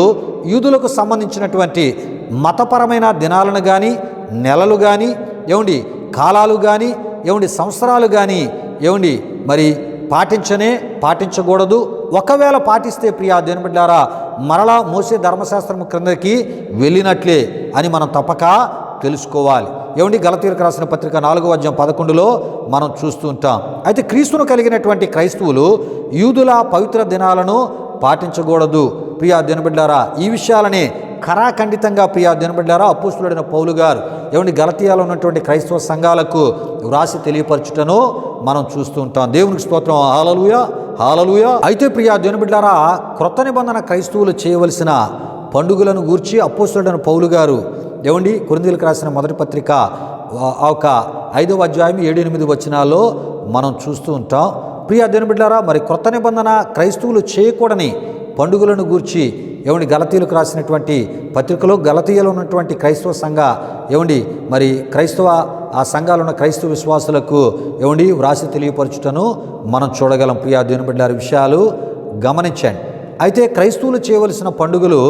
యూదులకు సంబంధించినటువంటి మతపరమైన దినాలను కానీ నెలలు కానీ ఏమండి కాలాలు కానీ ఏమండి సంవత్సరాలు కానీ ఏమండి మరి పాటించకూడదు. ఒకవేళ పాటిస్తే ప్రియా దేవుని బిడ్డలారా మరలా మోసే ధర్మశాస్త్రం క్రిందకి వెళ్ళినట్లే అని మనం తప్పక తెలుసుకోవాలి. ఏమండి గలతీయులకు రాసిన పత్రిక 4వ అధ్యాయం 11లో మనం చూస్తూ ఉంటాం. అయితే క్రీస్తును కలిగినటువంటి క్రైస్తవులు యూదుల పవిత్ర దినాలను పాటించకూడదు. ప్రియా దేవుని బిడ్డలారా, ఈ విషయాలని ఖరాఖండితంగా ప్రియా దేవుని బిడ్డలారా అపోస్తలుడైన పౌలు గారు ఏమండి గలతీయాలో ఉన్నటువంటి క్రైస్తవ సంఘాలకు వ్రాసి తెలియపరచుటను మనం చూస్తూ ఉంటాం. దేవునికి స్తోత్రం. హల్లెలూయా, హల్లెలూయా. అయితే ప్రియా దేవుని బిడ్డలారా క్రొత్త నిబంధన క్రైస్తవులు చేయవలసిన పండుగలను గూర్చి అపోస్తలుడైన పౌలు గారు ఏమండి కొరింథీయులకు రాసిన మొదటి పత్రిక ఒక 5వ అధ్యాయం 7-8 వచనాల్లో మనం చూస్తూ ఉంటాం. ప్రియా దేవుని బిడ్డలారా మరి క్రొత్త నిబంధన క్రైస్తవులు చేయకూడని పండుగలను గూర్చి ఏమండి గలతీయులకు రాసినటువంటి పత్రికలో గలతీయలో ఉన్నటువంటి క్రైస్తవ సంఘ ఏమండి మరి క్రైస్తవ ఆ సంఘాలు ఉన్న క్రైస్తవ విశ్వాసులకు ఏమండి వ్రాసి తెలియపరచుటను మనం చూడగలం. ప్రియా దేవుని బిడ్డలారా, విషయాలు గమనించండి. అయితే క్రైస్తవులు చేయవలసిన పండుగలు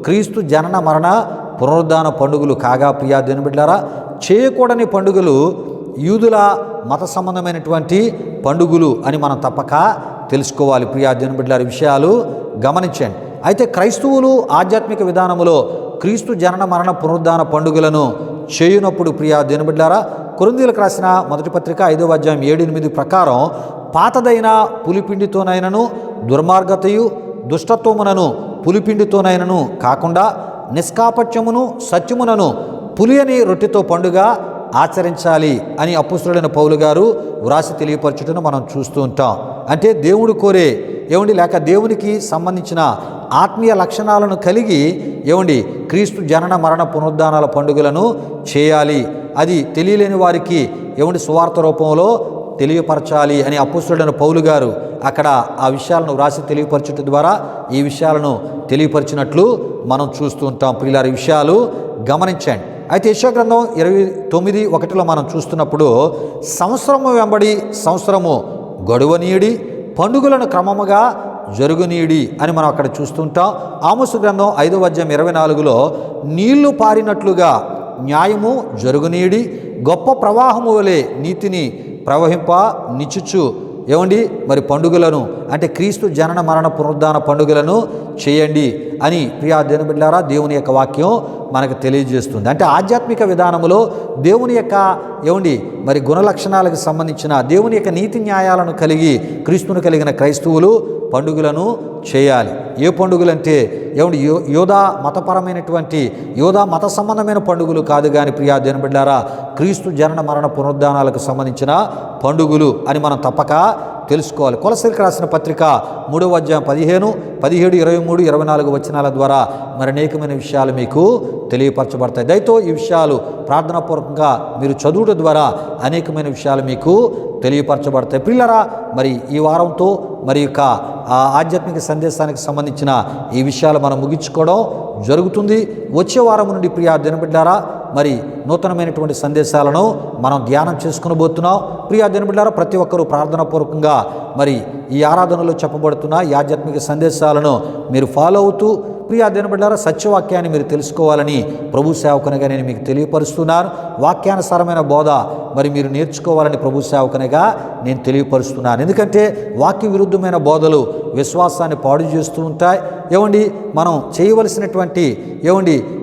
క్రీస్తు జనన మరణ పునరుద్ధాన పండుగలు కాగా ప్రియా దేవుని బిడ్డలారా, చేయకూడని పండుగలు యూదుల మత సంబంధమైనటువంటి పండుగలు అని మనం తప్పక తెలుసుకోవాలి. ప్రియా దేవుని బిడ్డలారా, విషయాలు గమనించండి. అయితే క్రైస్తవులు ఆధ్యాత్మిక విధానములో క్రీస్తు జనన మరణ పునరుద్ధాన పండుగలను చేయునప్పుడు ప్రియా దేవుని బిడ్డలారా, కొరింథీయులకు రాసిన మొదటి పత్రిక 5వ అధ్యాయం 7-8 ప్రకారం పాతదైన పులిపిండితోనైనను దుర్మార్గతయు దుష్టత్వమునను పులిపిండితోనైనను కాకుండా నిష్కాపట్యమును సత్యమునను పులియని రొట్టెతో పండుగ ఆచరించాలి అని అపోస్తలుడైన పౌలు గారు వ్రాసి తెలియపరచుటను మనం చూస్తూ ఉంటాం. అంటే దేవుడు కోరే లేక దేవునికి సంబంధించిన ఆత్మీయ లక్షణాలను కలిగి క్రీస్తు జనన మరణ పునరుద్ధానాల పండుగలను చేయాలి. అది తెలియలేని వారికి సువార్త రూపంలో తెలియపరచాలి అని అపోస్తలుడైన పౌలు గారు అక్కడ ఆ విషయాలను వ్రాసి తెలియపరచడం ద్వారా ఈ విషయాలను తెలియపరిచినట్లు మనం చూస్తూ ఉంటాం. ప్రియులారి, విషయాలు గమనించండి. అయితే యెషయా గ్రంథం 29:1 మనం చూస్తున్నప్పుడు సంవత్సరము వెంబడి సంవత్సరము గడువనీయుడి పండుగలను క్రమముగా జరుగునీయుడి అని మనం అక్కడ చూస్తుంటాం. ఆమోసు గ్రంథం 5వ అధ్యాయం 24లో నీళ్లు పారినట్లుగా న్యాయము జరుగునీయుడి, గొప్ప ప్రవాహము వలె నీతిని ప్రవహింప నిచ్చుచు మరి పండుగలను అంటే క్రీస్తు జనన మరణ పునరుద్ధాన పండుగలను చేయండి అని ప్రియా దేవుని బిడ్డలారా, దేవుని యొక్క వాక్యం మనకు తెలియజేస్తుంది. అంటే ఆధ్యాత్మిక విధానములో దేవుని యొక్క మరి గుణలక్షణాలకు సంబంధించిన దేవుని యొక్క నీతి న్యాయాలను కలిగి క్రీస్తును కలిగిన క్రైస్తవులు పండుగలను చేయాలి. ఏ పండుగలంటే యోధా మతపరమైనటువంటి యోధా మత సంబంధమైన పండుగలు కాదు కానీ ప్రియా దేవుని బిడ్డలారా, క్రీస్తు జనన మరణ పునరుద్ధానాలకు సంబంధించిన పండుగలు అని మనం తప్పక తెలుసుకోవాలి. కొలసీలకు రాసిన పత్రిక 3వ అధ్యాయం 15, 17, 23, 24 వచనాల ద్వారా మరి అనేకమైన విషయాలు మీకు తెలియపరచబడతాయి. దయతో ఈ విషయాలు ప్రార్థనాపూర్వకంగా మీరు చదువుట ద్వారా అనేకమైన విషయాలు మీకు తెలియపరచబడతాయి. ప్రియులారా, మరి ఈ వారంతో మరి యొక్క ఆధ్యాత్మిక సందేశానికి సంబంధించిన ఈ విషయాలు మనం ముగించుకోవడం జరుగుతుంది. వచ్చే వారం నుండి ప్రియా దేవుని బిడ్డలారా మరి నూతనమైనటువంటి సందేశాలను మనం ధ్యానం చేసుకునబోతున్నాం. ప్రియా దేవుని బిడ్డలారా, ప్రతి ఒక్కరూ ప్రార్థనాపూర్వకంగా మరి ఈ ఆరాధనలో చెప్పబడుతున్న ఈ ఆధ్యాత్మిక సందేశాలను మీరు ఫాలో అవుతూ ప్రియా దేవుని బిడ్డలారా, సత్యవాక్యాన్ని మీరు తెలుసుకోవాలని ప్రభు సేవకునిగా నేను మీకు తెలియపరుస్తున్నాను. వాక్యానుసారమైన బోధ మరి మీరు నేర్చుకోవాలని ప్రభు సేవకునిగా నేను తెలియపరుస్తున్నాను. ఎందుకంటే వాక్య విరుద్ధమైన బోధలు విశ్వాసాన్ని పాడు చేస్తూ ఉంటాయి. మనం చేయవలసినటువంటి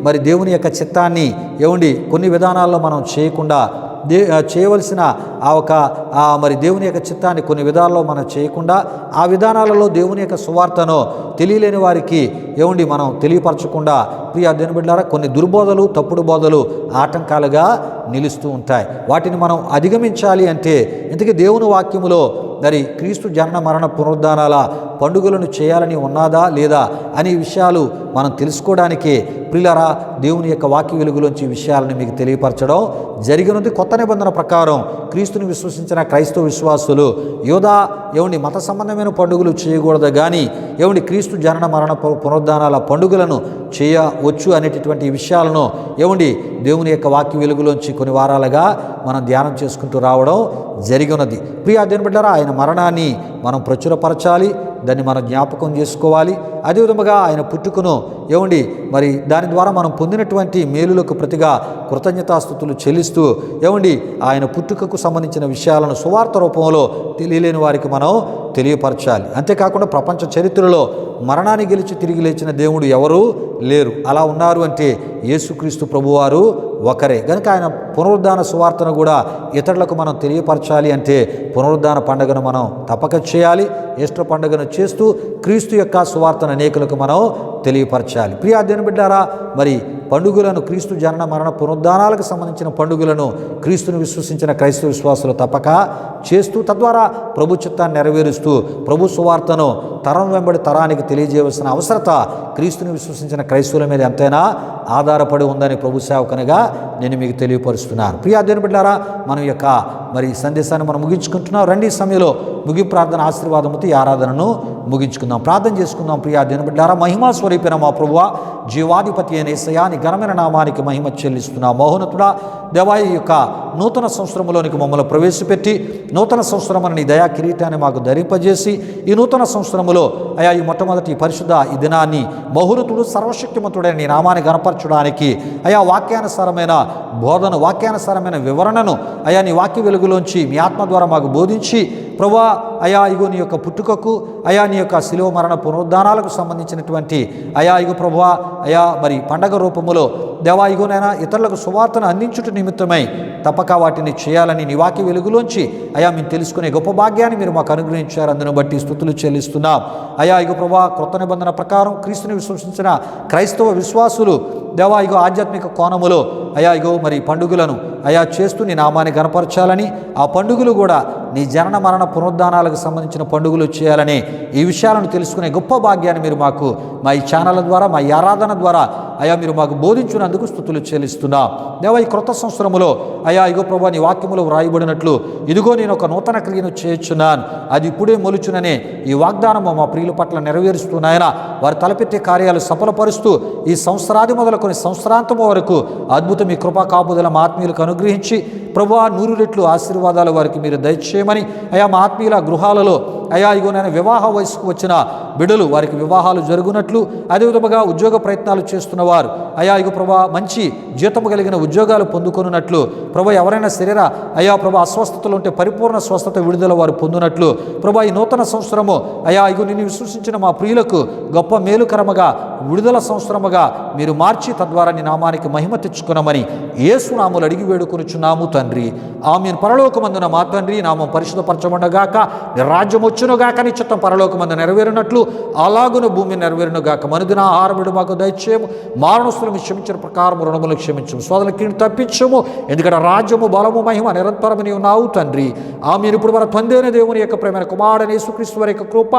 మరి దేవుని యొక్క చిత్తాన్ని కొన్ని విధానాల్లో మనం చేయకుండా చేయవలసిన మరి దేవుని యొక్క చిత్తాన్ని కొన్ని విధాల్లో మనం చేయకుండా ఆ విధానాలలో దేవుని యొక్క సువార్తను తెలియలేని వారికి మనం తెలియపరచకుండా ప్రియా దేవుని బిడ్డలారా, కొన్ని దుర్బోధలు తప్పుడు బోధలు ఆటంకాలుగా నిలుస్తూ ఉంటాయి. వాటిని మనం అధిగమించాలి అంటే ఇంతకీ దేవుని వాక్యములో మరి క్రీస్తు జనన మరణ పునరుద్ధానాల పండుగలను చేయాలని ఉన్నదా లేదా అనే విషయాలు మనం తెలుసుకోవడానికే ప్రియులారా దేవుని యొక్క వాక్య వెలుగులోంచి విషయాలను మీకు తెలియపరచడం జరిగినది. కొత్త నిబంధన ప్రకారం క్రీస్తుని విశ్వసించిన క్రైస్తవ విశ్వాసులు యోధా మత సంబంధమైన పండుగలు చేయకూడదు కానీ క్రీస్తు జనన మరణ పునరుద్ధానాల పండుగలను చేయవచ్చు అనేటటువంటి విషయాలను దేవుని యొక్క వాక్య వెలుగులోంచి కొన్ని వారాలుగా మనం ధ్యానం చేసుకుంటూ రావడం జరిగినది. ప్రియా దేవుని బిడ్డలారా, ఆయన మరణాన్ని మనం ప్రచురపరచాలి, దాన్ని మనం జ్ఞాపకం చేసుకోవాలి. అదేవిధంగా ఆయన పుట్టుకను మరి దాని ద్వారా మనం పొందినటువంటి మేలులకు ప్రతిగా కృతజ్ఞతాస్తుతులు చెల్లిస్తూ ఆయన పుట్టుకకు సంబంధించిన విషయాలను సువార్త రూపంలో తెలియలేని వారికి మనం తెలియపరచాలి. అంతేకాకుండా ప్రపంచ చరిత్రలో మరణాన్ని గెలిచి తిరిగి లేచిన దేవుడు ఎవరూ లేరు. అలా ఉన్నారు అంటే యేసుక్రీస్తు ప్రభువారు ఒకరే. కనుక ఆయన పునరుద్ధాన సువార్తను కూడా ఇతరులకు మనం తెలియపరచాలి అంటే పునరుద్ధాన పండుగను మనం తప్పక చేయాలి. ఈస్టర్ పండుగను చేస్తూ క్రీస్తు యొక్క సువార్తను అనేకులకు మనం తెలియపరచాలి. ప్రియా దేవుని బిడ్డలారా, మరి పండుగలను క్రీస్తు జనన మరణ పునరుద్ధానాలకు సంబంధించిన పండుగలను క్రీస్తుని విశ్వసించిన క్రైస్తవ విశ్వాసులు తప్పక చేస్తూ తద్వారా ప్రభు చిత్తాన్ని నెరవేరుస్తూ ప్రభు సువార్తను తరం వెంబడి తరానికి తెలియజేయవలసిన అవసరత క్రీస్తుని విశ్వసించిన క్రైస్తవుల మీద ఎంతైనా ఆధారపడి ఉందని ప్రభు సేవకునిగా నేను మీకు తెలియపరుస్తున్నాను. ప్రియా దేవుని బిడ్డలారా, మన యొక్క మరి ఈ సందేశాన్ని మనం ముగించుకుంటున్నాం. రండి ఈ సమయంలో ముగింపు ప్రార్థన ఆశీర్వాదముతో ఈ ఆరాధనను ముగించుకుందాం. ప్రార్థన చేసుకుందాం. ప్రియా దినబిడ్డారా, మహిమా స్వరూపిన మా ప్రభువా, జీవాధిపతి అయిన యేసయ్యా, నీ ఘనమైన నామానికి మహిమ చెల్లిస్తున్నా. మహోన్నతుడా దేవా, ఈ యొక్క నూతన సంవత్సరంలోనికి మమ్మల్ని ప్రవేశపెట్టి నూతన సంవత్సరమున నీ దయా కిరీటాన్ని మాకు ధరింపజేసి ఈ నూతన సంవత్సరములో అయా ఈ మొట్టమొదటి పరిశుద్ధ ఈ దినాన్ని మహోన్నతుడు సర్వశక్తిమంతుడైన నీ నామాన్ని గణపరచడానికి అయా వాక్యానుసారమైన బోధన, వాక్యానుసారమైన వివరణను అయా నీ వాక్య వెలుగులోంచి మీ ఆత్మ ద్వారా మాకు బోధించి ప్రభువా అయా ఇగో నీ యొక్క పుట్టుకకు అయా నీ యొక్క శిలువ మరణ పునరుద్ధానాలకు సంబంధించినటువంటి అయా ఇగో ప్రభువా అయా మరి పండగ రూపములో దేవా ఇగోనైనా ఇతరులకు సువార్తను అందించుట నిమిత్తమై తప్పక వాటిని చేయాలని నీ వాక్య వెలుగులోంచి అయా మేము తెలుసుకునే గొప్ప భాగ్యాన్ని మీరు మాకు అనుగ్రహించారు. అందును బట్టి స్తుతులు చెల్లిస్తున్నాం. అయా ఇగో ప్రభువా, క్రొత్త నిబంధన ప్రకారం క్రీస్తుని విశ్వసించిన క్రైస్తవ విశ్వాసులు దేవా ఇగో ఆధ్యాత్మిక కోణములో అయా ఇగో మరి పండుగలను అయా చేస్తూ నీ నామాన్ని గణపరచాలని, ఆ పండుగలు కూడా నీ జనన మరణ పునరుద్ధానాలకు సంబంధించిన పండుగలు చేయాలని ఈ విషయాలను తెలుసుకునే గొప్ప భాగ్యాన్ని మీరు మాకు మా ఈ ఛానళ్ళ ద్వారా, మా ఈ ఆరాధన ద్వారా అయా మీరు మాకు బోధించినందుకు స్తుతులు చెల్లిస్తున్నా. దేవా, ఈ క్రొత్త సంవత్సరములో అయా ఇగో ప్రభువా నీ వాక్యములో వ్రాయబడినట్లు ఇదిగో నేను ఒక నూతన క్రియను చేయుచున్నాను, అది ఇప్పుడే మొలుచుననే ఈ వాగ్దానము మా ప్రియుల పట్ల నెరవేరుస్తున్నాయన వారు తలపెట్టే కార్యాలు సఫలపరుస్తూ ఈ సంవత్సరాది మొదలుకొని సంవత్సరాంతము వరకు అద్భుతం మీ కృపా కాపుదల మా ఆత్మీయులకు అనుగ్రహించి ప్రభువా 100 రెట్లు ఆశీర్వాదాలు వారికి మీరు దయచేయమని అయా మా ఆత్మీయుల గృహాలలో అయా ఇగో నేను వివాహ వయసుకు వచ్చిన బిడ్డలు వారికి వివాహాలు జరుగునట్లు, అదేవిధముగా ఉద్యోగ ప్రయత్నాలు చేస్తున్న వారు అయా ఇగో ప్రభా మంచి జీతము కలిగిన ఉద్యోగాలు పొందుకొనున్నట్లు, ప్రభా ఎవరైనా శరీర అయా ప్రభా అస్వస్థతలు ఉంటే పరిపూర్ణ స్వస్థత విడుదల వారు పొందునట్లు, ప్రభా ఈ నూతన సంవత్సరము అయా ఇగో నిన్ను విశ్వసించిన మా ప్రియులకు గొప్ప మేలుకరముగా విడుదల సంవత్సరముగా మీరు మార్చి తద్వారా నీ నామానికి మహిమ తెచ్చుకున్నామని యేసు నామములో అడిగి వేడుకొనుచున్నాము తండ్రి. ఆమేన్. పరలోకమందున మా తండ్రి, నామం పరిశుద్ధపరచబడుగాక, నీ రాజ్యం వచ్చునుగాక, నీ చిత్తం పరలోకమందు నెరవేరునట్లు అలాగున భూమి నెరవేరునుగాక. మనుదిన ఆహారముడు మాకు దయచేయము, మారణస్తులు మీ క్షమించిన ప్రకారం రుణములు క్షమించము, సోదరులకి తప్పించము, ఎందుకంటే రాజ్యము బలము మహిమ నిరంతరమని ఉన్నావు తండ్రి. ఆమేన్. ఇప్పుడు మన తండ్రి దేవుని యొక్క ప్రేమ కుమారుడైన యేసుక్రీస్తు వారి యొక్క కృప,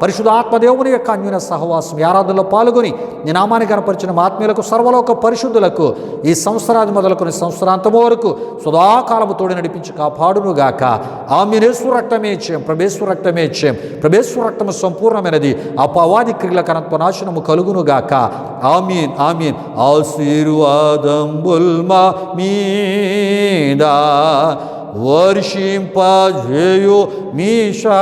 పరిశుద్ధాత్మ దేవుని యొక్క అన్యోన్య సహవాసం, ఈ ఆరాధనలో పాల్గొని నీ నామాన్ని కనపరిచిన మా ఆత్మీయులకు సర్వలోక పరిశుద్ధులకు ఈ సంవత్సరాది మొదలుకొని సంవత్సరాంతము వరకు సదాకాలము తోడు నడిపించి కాపాడునుగాక. ఆమేన్. యేసు రక్తమే చేయం, ప్రభేశ్వర రక్తమే చేయం, ప్రభేశ్వర రక్తము సంపూర్ణమైనది, అపవాది క్రియలకు అనంతనాశనము కలుగునుగాక. ఆమేన్. ఆమేన్. ఆశీర్వాదంబుల్ మా మీద వర్షింపజేయు మీషా,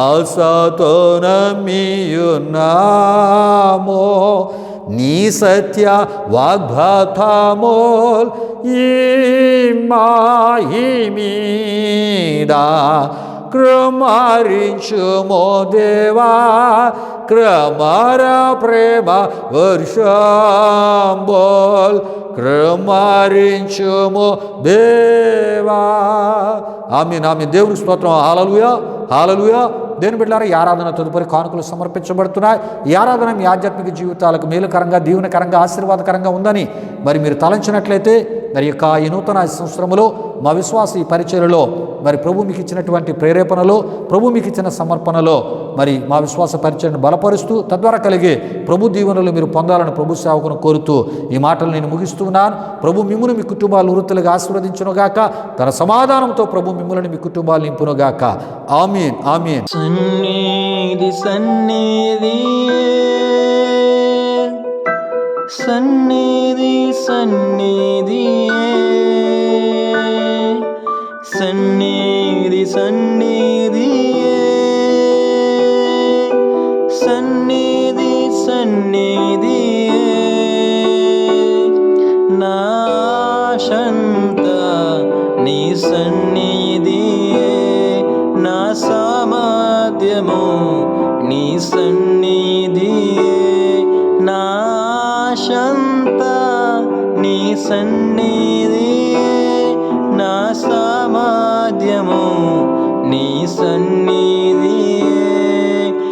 ఆశతో నమ్మియున్నామో నీ సత్య వాగ్దాతమోల్ ఈ మాహి మీద కృమారించుమో దేవా, క్రమర ప్రేమ వర్షంబోల్ కృమారించుమో దేవా. ఆమేన్. ఆమేన్. దేవుని స్తోత్రం. హల్లెలూయా, హల్లెలూయా. దేని బిడ్డలారా, ఈ ఆరాధన తదుపరి కానుకలు సమర్పించబడుతున్నాయి. ఈ ఆరాధన మీ ఆధ్యాత్మిక జీవితాలకు మేలుకరంగా, దీవెనకరంగా, ఆశీర్వాదకరంగా ఉందని మరి మీరు తలంచినట్లయితే మరి యొక్క ఈ నూతన సంవత్సరంలో మా విశ్వాస ఈ పరిచర్యలో మరి ప్రభు మీకు ఇచ్చినటువంటి ప్రేరేపణలో, ప్రభు మీకు ఇచ్చిన సమర్పణలో మరి మా విశ్వాస పరిచర్యను బలపరుస్తూ తద్వారా కలిగే ప్రభు దీవెనలు మీరు పొందాలని ప్రభు సేవకును కోరుతూ ఈ మాటలు నేను ముగిస్తున్నాను. ప్రభు మిమ్మును మీ కుటుంబాలు వృత్తులుగా ఆశీర్వదించునుగాక, తన సమాధానంతో ప్రభు మిమ్ములను మీ కుటుంబాలు నింపునుగాక. ఆమేన్. ఆమేన్. సన్నిధి సన్నిధి సన్నిధి సన్నిధి సన్నిధి సన్నిధి సన్నిధి సన్నిధి నాశంత నీ సన్నిధి, నా సామర్థ్యము నీ సన్నిధి, నాశంత నీ సన్నిధి, నా సామర్థ్యము నీ సన్నిధి.